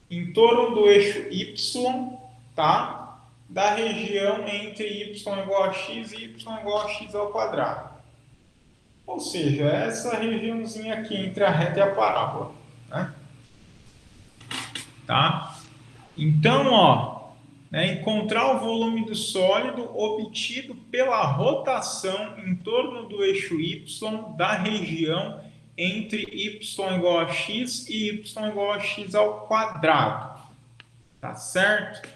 em torno do eixo Y, tá? Da região entre y igual a x e y igual a x ao quadrado. Ou seja, essa regiãozinha aqui entre a reta e a parábola, né? Tá? Então, ó, né, encontrar o volume do sólido obtido pela rotação em torno do eixo Y da região entre y igual a x e y igual a x ao quadrado. Tá certo?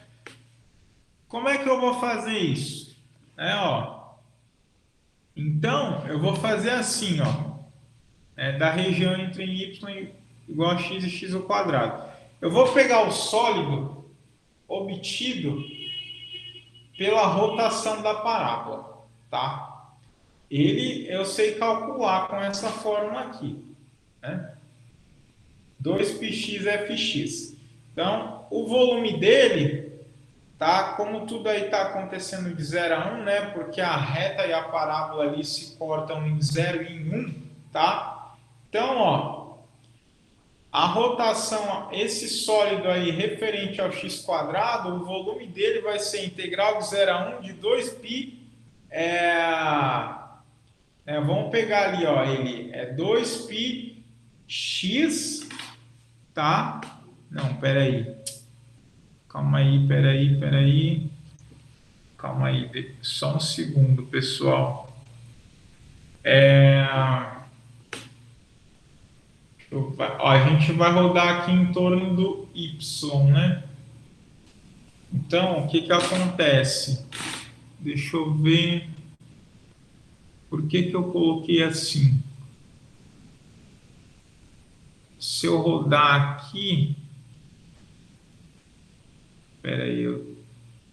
Como é que eu vou fazer isso? Ó, então, eu vou fazer assim, ó, da região entre y igual a x e x ao quadrado. Eu vou pegar o sólido obtido pela rotação da parábola, tá? Ele eu sei calcular com essa fórmula aqui, né? 2πx/fx. Então, o volume dele, tá? Como tudo aí está acontecendo de 0 a 1, né? Porque a reta e a parábola ali se cortam em 0 e em 1, tá? Então, ó, a rotação, esse sólido aí referente ao x quadrado, o volume dele vai ser integral de 0 a 1 de 2π. Vamos pegar ali, ó, ele é 2πx, tá? Não, peraí. Calma aí, peraí. Calma aí, só um segundo, pessoal. Ó, a gente vai rodar aqui em torno do y, né? Então, o que que acontece? Deixa eu ver. Por que que eu coloquei assim? Se eu rodar aqui. Espera aí,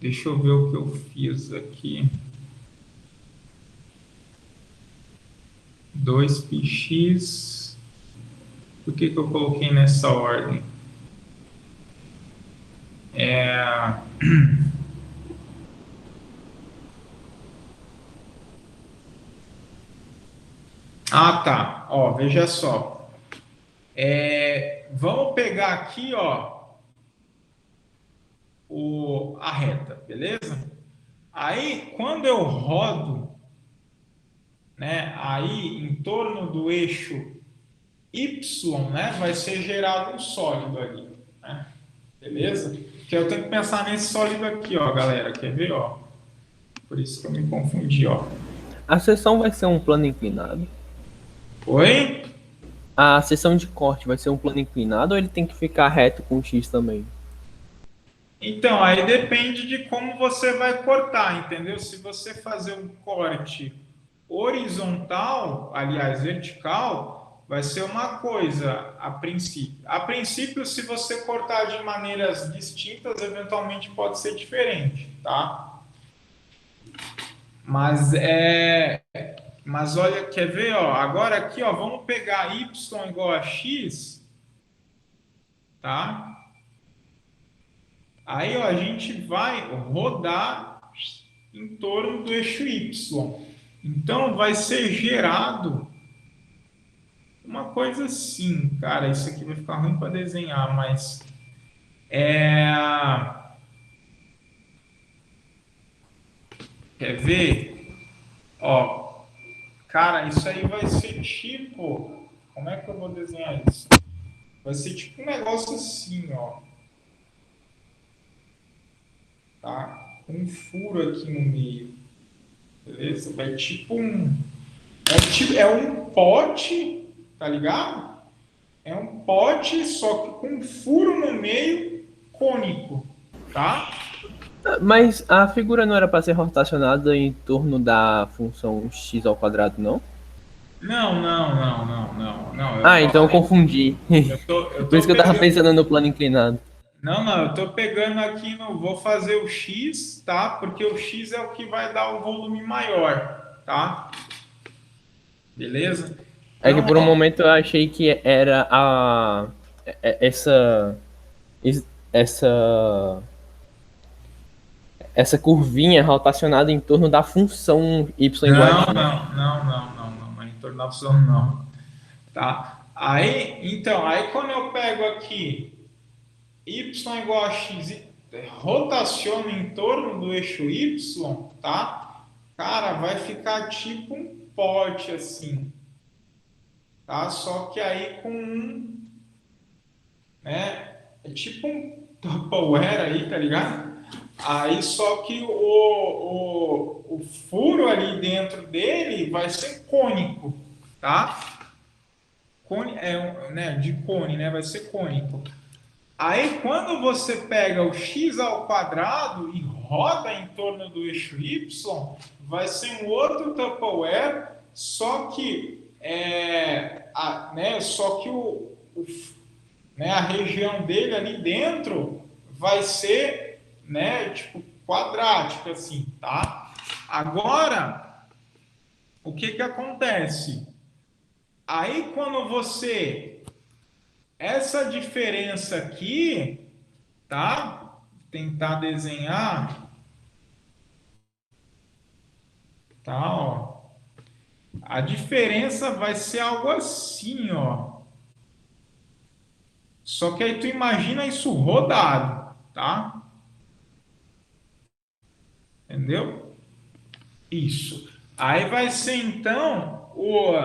deixa eu ver o que eu fiz aqui. 2πx. Por que que eu coloquei nessa ordem? Ah, tá. Ó, veja só. Vamos pegar aqui, ó, a reta, beleza? Aí, quando eu rodo, né, aí em torno do eixo Y, né, vai ser gerado um sólido ali, né? Beleza? Que eu tenho que pensar nesse sólido aqui, ó, galera. Quer ver, ó? Por isso que eu me confundi, ó. A seção vai ser um plano inclinado? Oi? A seção de corte vai ser um plano inclinado ou ele tem que ficar reto com o X também? Então, aí depende de como você vai cortar, entendeu? Se você fazer um corte horizontal, aliás, vertical, vai ser uma coisa a princípio. A princípio, se você cortar de maneiras distintas, eventualmente pode ser diferente, tá? Mas olha, quer ver, ó? Agora aqui, ó, vamos pegar y igual a x, tá? Aí, ó, a gente vai rodar em torno do eixo y. Então, vai ser gerado uma coisa assim, cara. Isso aqui vai ficar ruim para desenhar, mas é... Quer ver? Ó, cara, isso aí vai ser tipo... Como é que eu vou desenhar isso? Vai ser tipo um negócio assim, ó. Tá? Com um furo aqui no meio. Beleza? Vai tipo um... É um pote, tá ligado? É um pote, só que com um furo no meio cônico, tá? Mas a figura não era para ser rotacionada em torno da função x ao quadrado, não? Não. Ah, então eu confundi. Eu Por isso tô que eu tava pegando. pensando no plano inclinado. Não, eu tô pegando aqui no. Vou fazer o X, tá? Porque o X é o que vai dar o volume maior, tá? Beleza? É que Então, por um ó. momento eu achei que era essa essa essa curvinha rotacionada em torno da função y igual a x. Não. Em torno da opção não. Tá? Aí quando eu pego aqui y igual a x e rotaciono em torno do eixo y, tá? Cara, vai ficar tipo um pote assim, tá? Só que aí com um, né? É tipo um Tupperware aí, tá ligado? Aí só que o furo ali dentro dele vai ser cônico, tá? Cone, né, de cone, né? Vai ser cônico. Aí, quando você pega o x ao quadrado e roda em torno do eixo y, vai ser um outro Tupperware, só que, né, a região dele ali dentro vai ser, né, tipo, quadrática, assim, tá? Agora, o que que acontece? Aí quando você, essa diferença aqui, tá? Tentar desenhar, tá? Ó. A diferença vai ser algo assim, ó. Só que aí tu imagina isso rodado, tá? Entendeu? Isso. Aí vai ser então o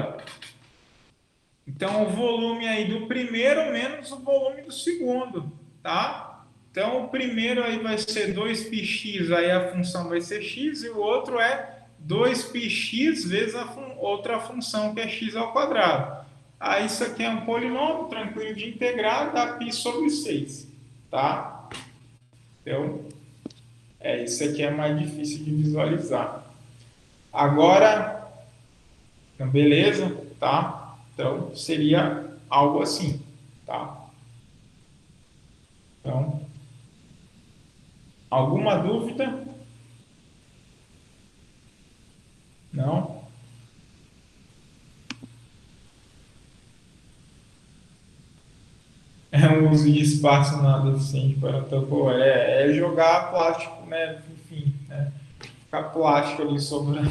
volume aí do primeiro menos o volume do segundo, tá? Então o primeiro aí vai ser 2πx, aí a função vai ser x, e o outro é 2πx vezes outra função que é x ao quadrado. Aí isso aqui é um polinômio tranquilo de integrar, dá π sobre 6, tá? Então, isso aqui é mais difícil de visualizar. Agora, beleza, tá? Então, seria algo assim, tá? Então, alguma dúvida? Não? É um uso de espaço nada deficiente para tampão. É jogar plástico, né? Enfim, né? Ficar plástico ali sobrando.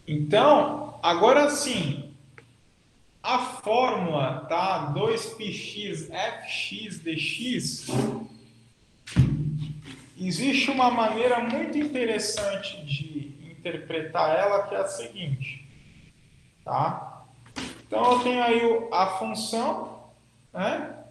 Então, agora sim, a fórmula, tá? 2πx fx dx. Existe uma maneira muito interessante de interpretar ela, que é a seguinte, tá? Então, eu tenho aí a função, né?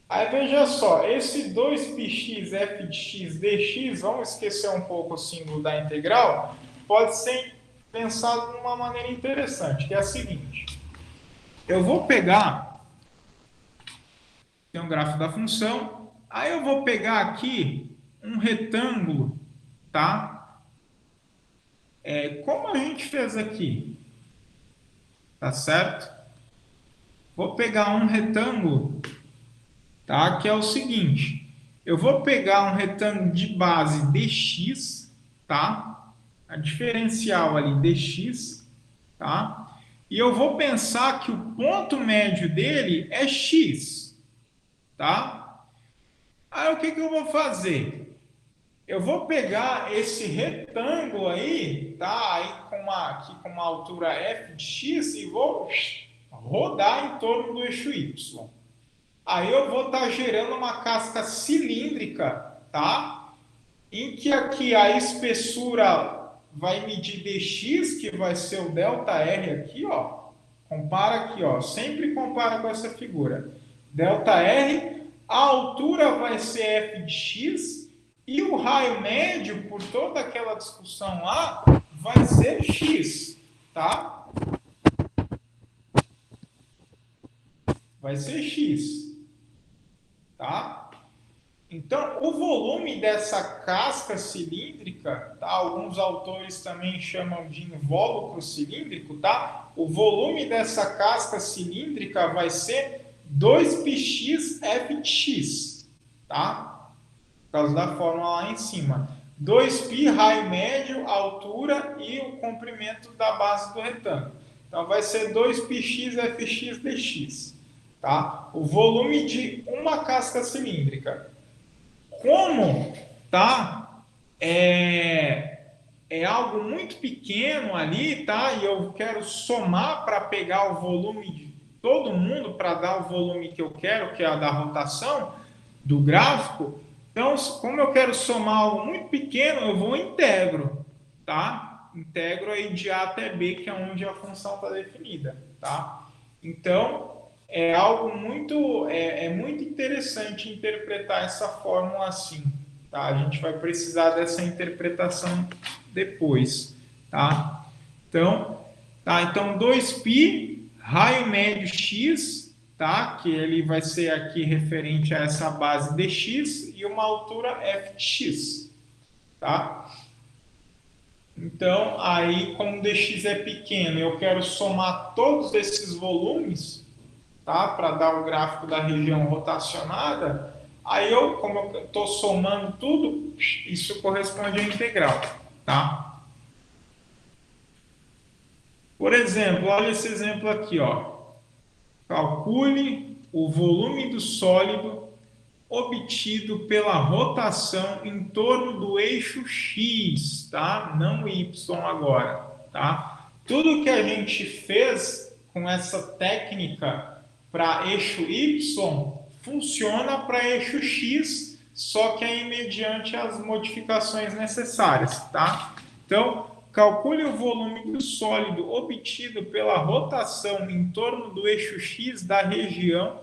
Aí, veja só, esse 2πx f de x dx, vamos esquecer um pouco o símbolo da integral, pode ser pensado de uma maneira interessante, que é a seguinte. Eu vou pegar, tem um gráfico da função, aí eu vou pegar aqui um retângulo, tá? Como a gente fez aqui, tá certo? Vou pegar um retângulo, tá? Que é o seguinte, eu vou pegar um retângulo de base dx, tá? A diferencial ali dx, tá? E eu vou pensar que o ponto médio dele é x, tá? Aí o que que eu vou fazer? Eu vou pegar esse retângulo aí, tá? Aí aqui com uma altura f de x e vou rodar em torno do eixo y. Aí eu vou estar gerando uma casca cilíndrica, tá? Em que aqui a espessura vai medir dx, que vai ser o ΔR aqui, ó. Compara aqui, ó. Sempre compara com essa figura. ΔR, a altura vai ser f de x e o raio médio, por toda aquela discussão lá, vai ser x, tá? Vai ser x, tá? Então, o volume dessa casca cilíndrica, tá? Alguns autores também chamam de invólucro cilíndrico, tá? O volume dessa casca cilíndrica vai ser 2πx f de x, tá? Por causa da fórmula lá em cima. 2π, raio médio, altura e o comprimento da base do retângulo. Então, vai ser 2πx fx dx, tá? O volume de uma casca cilíndrica. Como, tá? É algo muito pequeno ali, tá? E eu quero somar para pegar o volume de todo mundo, para dar o volume que eu quero, que é a da rotação do gráfico. Então, como eu quero somar algo muito pequeno, eu vou integro, tá? Integro aí de A até B, que é onde a função está definida, tá? Então, é algo muito interessante interpretar essa fórmula assim, tá? A gente vai precisar dessa interpretação depois, tá? Então 2π, raio médio x, tá? Que ele vai ser aqui referente a essa base dx e uma altura f de x, tá? Então, aí, como dx é pequeno, eu quero somar todos esses volumes, tá? Para dar o gráfico da região rotacionada. Aí como eu estou somando tudo, isso corresponde à integral, tá? Por exemplo, olha esse exemplo aqui, ó. Calcule o volume do sólido obtido pela rotação em torno do eixo X, tá? Não Y agora, tá? Tudo que a gente fez com essa técnica para eixo Y funciona para eixo X, só que aí mediante as modificações necessárias, tá? Então, calcule o volume do sólido obtido pela rotação em torno do eixo X da região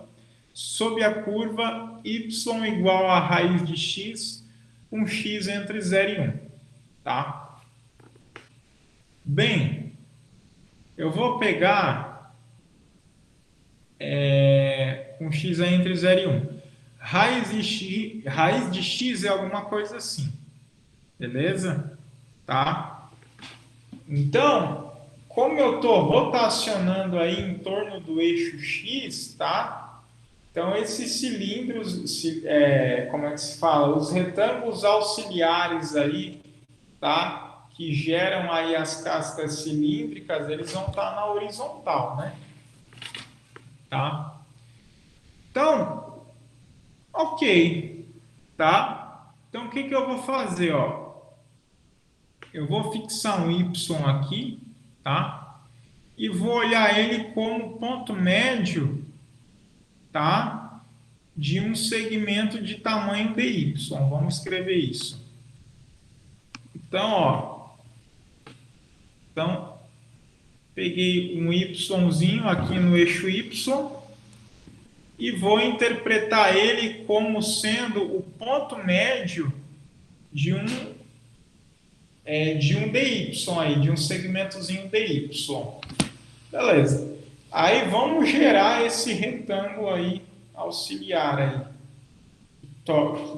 sob a curva y igual a raiz de x, com x entre 0 e 1. Tá? Bem, eu vou pegar com x entre 0 e 1. Raiz de x é alguma coisa assim. Beleza? Tá? Então, como eu estou rotacionando aí em torno do eixo x, tá? Então, esses cilindros, como é que se fala? Os retângulos auxiliares aí, tá? Que geram aí as cascas cilíndricas, eles vão estar na horizontal, né? Tá? Então, ok, tá? Então, o que que eu vou fazer, ó? Eu vou fixar um Y aqui, tá? E vou olhar ele como ponto médio, tá? De um segmento de tamanho dy. Vamos escrever isso. Então, ó. Então, peguei um yzinho aqui no eixo y e vou interpretar ele como sendo o ponto médio de um dy aí, de um segmentozinho dy. Beleza. Aí vamos gerar esse retângulo aí auxiliar aí.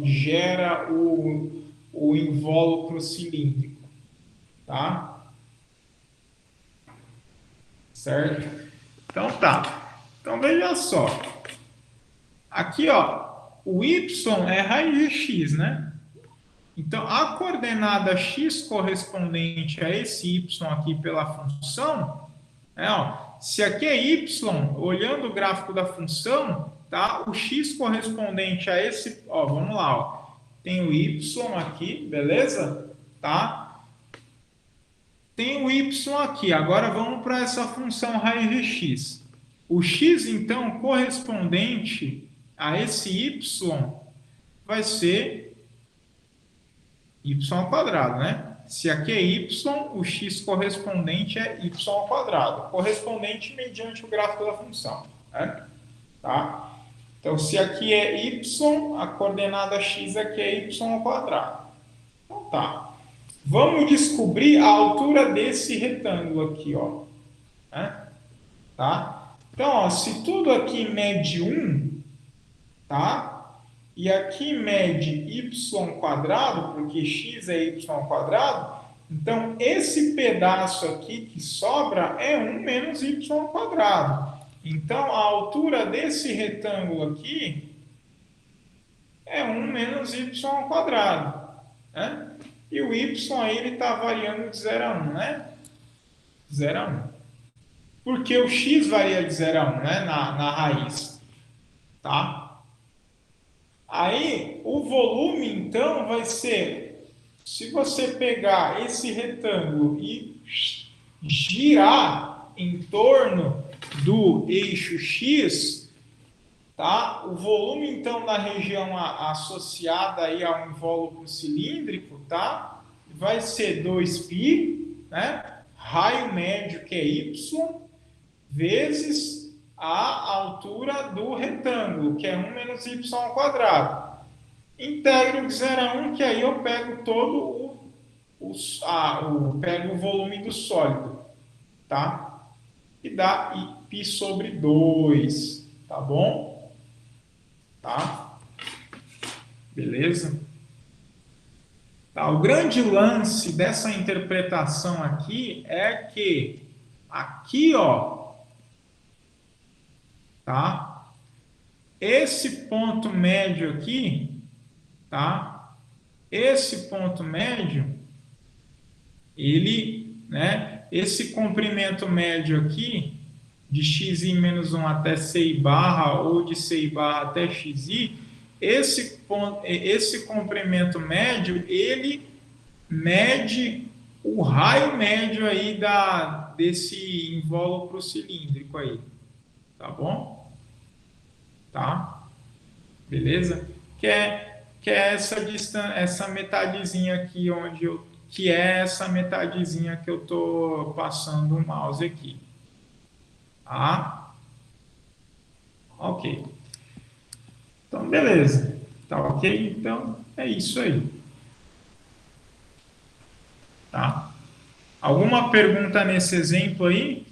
Gera o invólucro cilíndrico, tá? Certo? Então tá. Então veja só. Aqui, ó, o y é raiz de x, né? Então a coordenada x correspondente a esse y aqui pela função, se aqui é y, olhando o gráfico da função, tá? O x correspondente a esse, ó, vamos lá, ó. Tem o y aqui, beleza? Tá? Tem o y aqui. Agora vamos para essa função raiz de x. O x, então, correspondente a esse y vai ser y ao quadrado, né? Se aqui é y, o x correspondente é y ao quadrado, correspondente mediante o gráfico da função, né? Tá? Então, se aqui é y, a coordenada x aqui é y ao quadrado. Então, tá. Vamos descobrir a altura desse retângulo aqui, ó. Né? Tá? Então, ó, se tudo aqui mede 1, tá? E aqui mede y quadrado, porque x é y ao quadrado, então esse pedaço aqui que sobra é 1 menos y ao quadrado. Então a altura desse retângulo aqui é 1 menos y ao quadrado. Né? E o y aí ele está variando de 0 a 1, né? 0 a 1. Porque o x varia de 0 a 1, né? Na raiz. Tá? Aí, o volume, então, vai ser, se você pegar esse retângulo e girar em torno do eixo X, tá? O volume, então, da região associada aí ao invólucro cilíndrico, tá? Vai ser 2π, né? Raio médio, que é Y, vezes a altura do retângulo, que é 1 menos y ao quadrado. Integro de 0 a 1, que aí eu pego todo pego o volume do sólido, tá? E dá π sobre 2, tá bom? Tá? Beleza? Tá, o grande lance dessa interpretação aqui é que aqui, ó, tá? Esse ponto médio aqui, tá? Esse ponto médio, ele, né, esse comprimento médio aqui, de xi menos 1 até ci barra, ou de ci barra até xi, esse comprimento médio, ele mede o raio médio aí desse invólucro cilíndrico aí, tá bom? Tá? Beleza? Que é essa distância, essa metadezinha aqui que é essa metadezinha que eu tô passando o mouse aqui. Tá? Ok. Então, beleza. Tá ok? Então, é isso aí. Tá? Alguma pergunta nesse exemplo aí?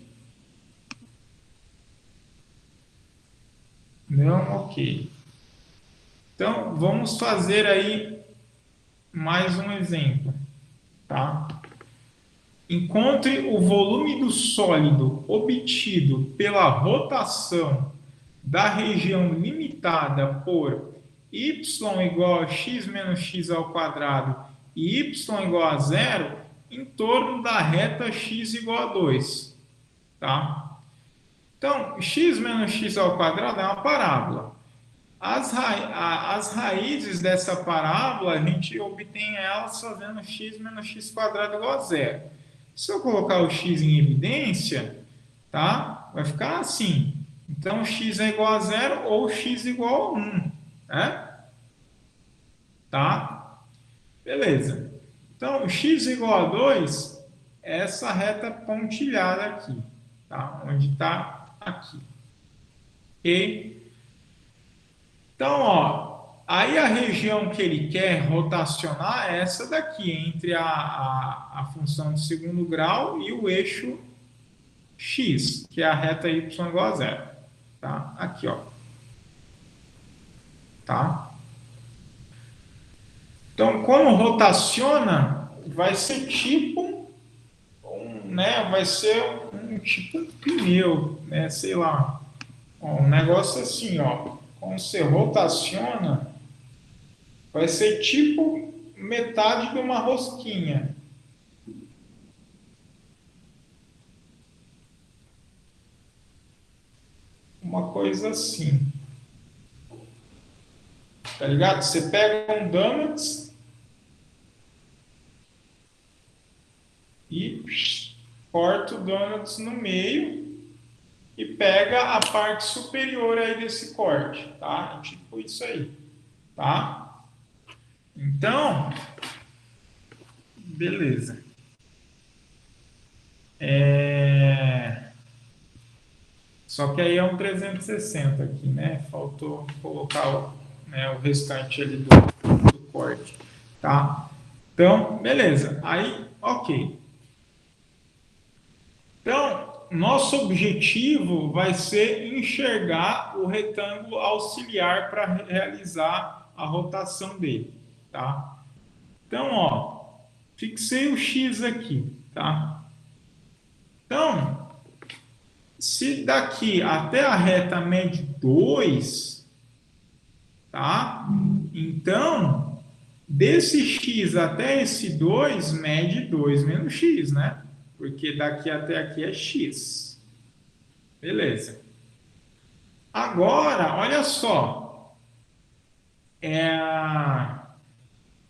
Não? Ok. Então, vamos fazer aí mais um exemplo. Tá? Encontre o volume do sólido obtido pela rotação da região limitada por y igual a x menos x ao quadrado e y igual a zero em torno da reta x igual a 2. Tá? Então, x menos x ao quadrado é uma parábola. As raízes dessa parábola, a gente obtém elas fazendo x menos x quadrado igual a zero. Se eu colocar o x em evidência, tá? Vai ficar assim. Então, x é igual a zero ou x igual a 1, né? Tá? Beleza. Então, x igual a 2 é essa reta pontilhada aqui, tá? Onde está aqui. Ok? Então, ó, aí a região que ele quer rotacionar é essa daqui, entre a função de segundo grau e o eixo x, que é a reta y igual a zero. Tá? Aqui, ó. Tá? Então, quando rotaciona, vai ser tipo vai ser tipo um pneu, né? Sei lá. Ó, um negócio assim, ó. Quando você rotaciona, vai ser tipo metade de uma rosquinha. Uma coisa assim. Tá ligado? Você pega um donuts e corta o donuts no meio e pega a parte superior aí desse corte, tá? Tipo isso aí, tá? Então, beleza. Só que aí é um 360 aqui, né? Faltou colocar o restante ali do corte, tá? Então, beleza. Aí, ok. Então, nosso objetivo vai ser enxergar o retângulo auxiliar para realizar a rotação dele, tá? Então, ó, fixei o X aqui, tá? Então, se daqui até a reta mede 2, tá? Então, desse X até esse 2, mede 2 menos X, né? Porque daqui até aqui é X. Beleza. Agora, olha só.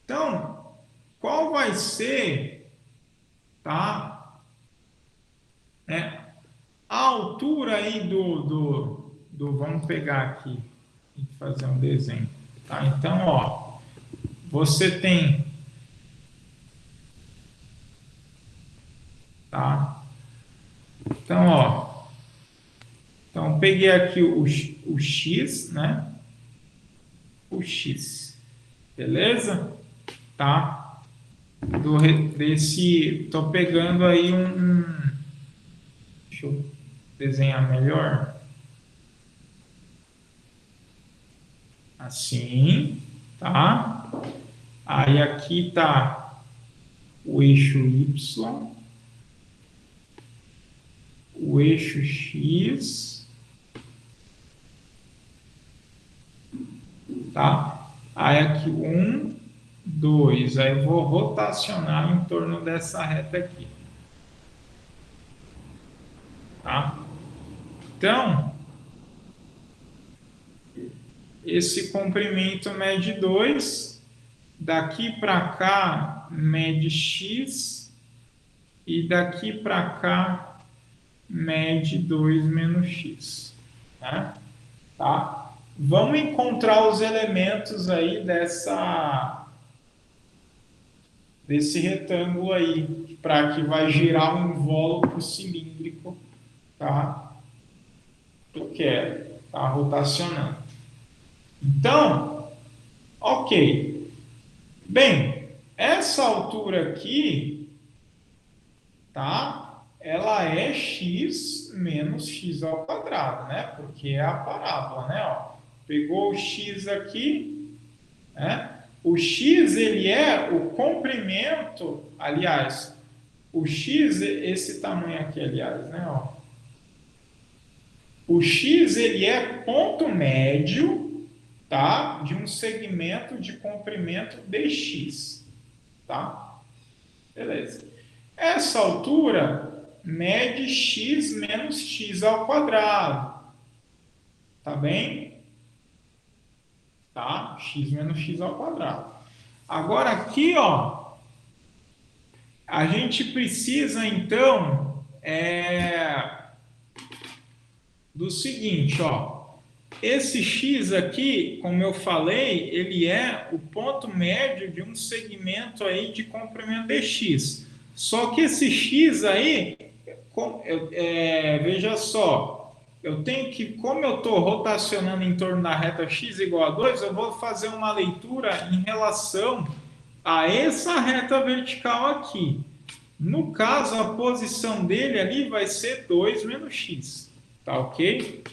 Então, qual vai ser, tá? A altura aí vamos pegar aqui e fazer um desenho. Tá? Então, ó, você tem, tá? Então, ó, então peguei aqui o X, né? O X, beleza? Tá? Tô pegando aí deixa eu desenhar melhor. Assim, tá? Aí aqui tá o eixo Y, o eixo X, tá? Aí aqui 1, 2, aí eu vou rotacionar em torno dessa reta aqui. tá? Então, esse comprimento mede 2, daqui para cá mede x, e daqui para cá mede 2 menos x, né? Tá? Vamos encontrar os elementos aí desse retângulo aí, para que vai girar um invólucro cilíndrico, tá? Que eu quero, tá rotacionando. Então, ok. Bem, essa altura aqui, tá? Ela é x menos x ao quadrado, né? Porque é a parábola, né? Ó, pegou o x aqui, né? O x, ele é o comprimento, aliás, o x, esse tamanho aqui, aliás, né? Ó, o x, ele é ponto médio, tá? De um segmento de comprimento dx, tá? Beleza. Essa altura mede x menos x ao quadrado, tá bem? Tá? X menos x ao quadrado. Agora aqui, ó, a gente precisa então do seguinte, ó. Esse x aqui, como eu falei, ele é o ponto médio de um segmento aí de comprimento dx. Só que esse x aí, veja só, eu tenho que, como eu estou rotacionando em torno da reta x igual a 2, eu vou fazer uma leitura em relação a essa reta vertical aqui. No caso, a posição dele ali vai ser 2 menos x. Tá ok?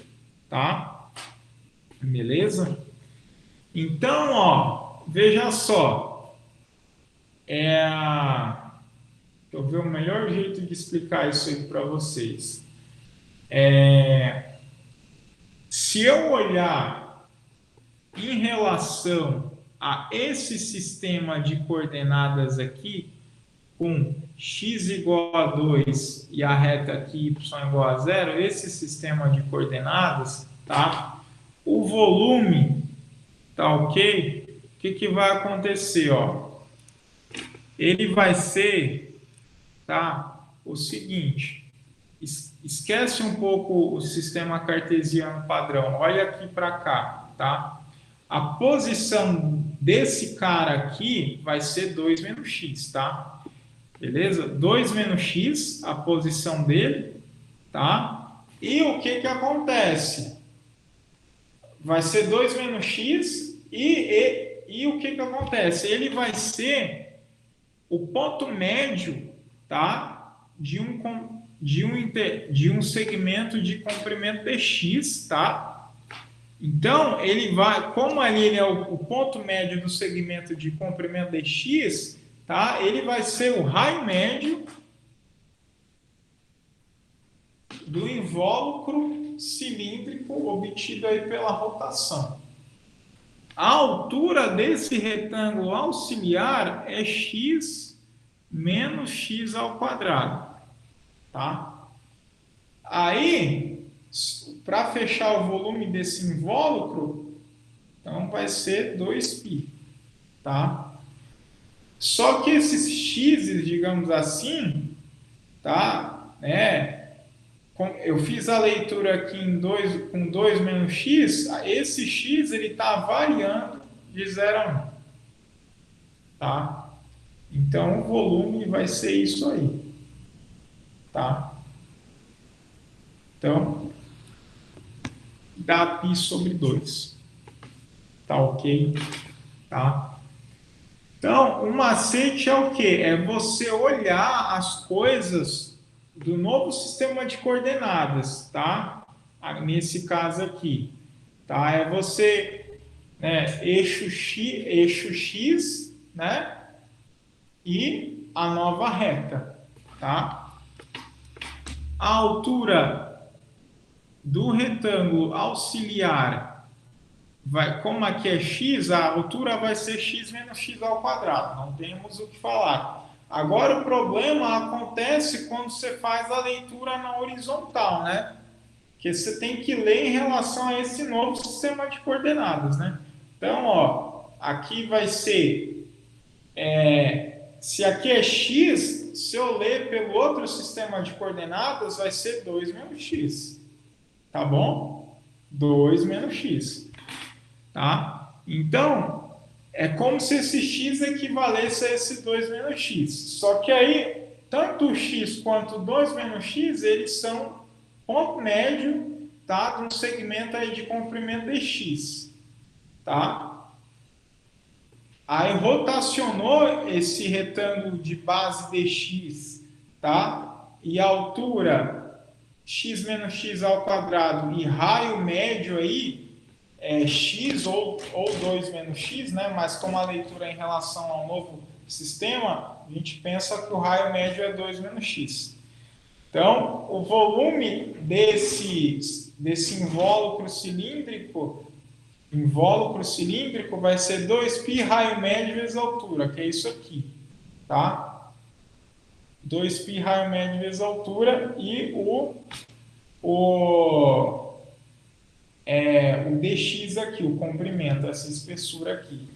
Tá? Beleza? Então, ó, veja só. Deixa eu ver o melhor jeito de explicar isso aí para vocês. Se eu olhar em relação a esse sistema de coordenadas aqui, com x igual a 2 e a reta aqui y igual a 0, esse sistema de coordenadas, tá? O volume, tá ok? O que, que vai acontecer, ó? Ele vai ser, tá? O seguinte, esquece um pouco o sistema cartesiano padrão, olha aqui para cá, tá? A posição desse cara aqui vai ser 2 menos x, tá? Beleza? 2 menos x, a posição dele, tá? E o que que acontece? Vai ser 2 menos x e o que que acontece? Ele vai ser o ponto médio, tá? De um segmento de comprimento dx, tá? Então, ele vai, como ali ele é o ponto médio do segmento de comprimento dx, tá? Ele vai ser o raio médio do invólucro cilíndrico obtido aí pela rotação. A altura desse retângulo auxiliar é x menos x ao quadrado, tá? Aí, para fechar o volume desse invólucro, então vai ser 2π, tá? Só que esses x, digamos assim, tá? Eu fiz a leitura aqui com 2 menos x, esse x ele está variando de 0 a 1. Tá? Então, o volume vai ser isso aí. Tá? Então, dá π sobre 2. Tá ok? Tá? Então, o macete é o quê? É você olhar as coisas do novo sistema de coordenadas, tá? Nesse caso aqui, tá? É você, né, eixo X, né? E a nova reta, tá? A altura do retângulo auxiliar como aqui é x, a altura vai ser x menos x ao quadrado, não temos o que falar. Agora, o problema acontece quando você faz a leitura na horizontal, né? Que você tem que ler em relação a esse novo sistema de coordenadas, né? Então, ó, aqui vai ser, se aqui é x, se eu ler pelo outro sistema de coordenadas, vai ser 2 menos x, tá bom? 2 menos x, tá? Então, é como se esse x equivalesse a esse 2 menos x. Só que aí, tanto o x quanto o 2 menos x, eles são ponto médio, tá? De um segmento aí de comprimento dx, tá? Aí rotacionou esse retângulo de base dx, tá? E altura x menos x ao quadrado e raio médio aí x ou 2 menos x, né? Mas como a leitura é em relação ao novo sistema, a gente pensa que o raio médio é 2 menos x. Então, o volume desse invólucro cilíndrico vai ser 2π raio médio vezes altura, que é isso aqui, tá? 2π raio médio vezes altura e o dx aqui, o comprimento, essa espessura aqui.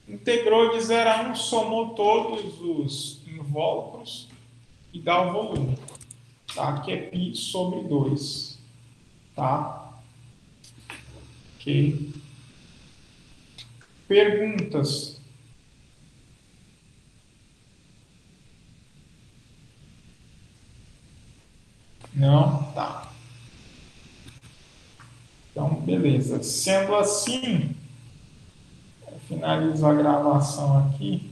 Integrou de 0 a 1, somou todos os invólucros e dá o volume, tá? Que é π sobre 2, tá? Ok. Perguntas? Não? Tá. Então, beleza. Sendo assim, eu finalizo a gravação aqui,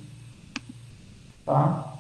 tá?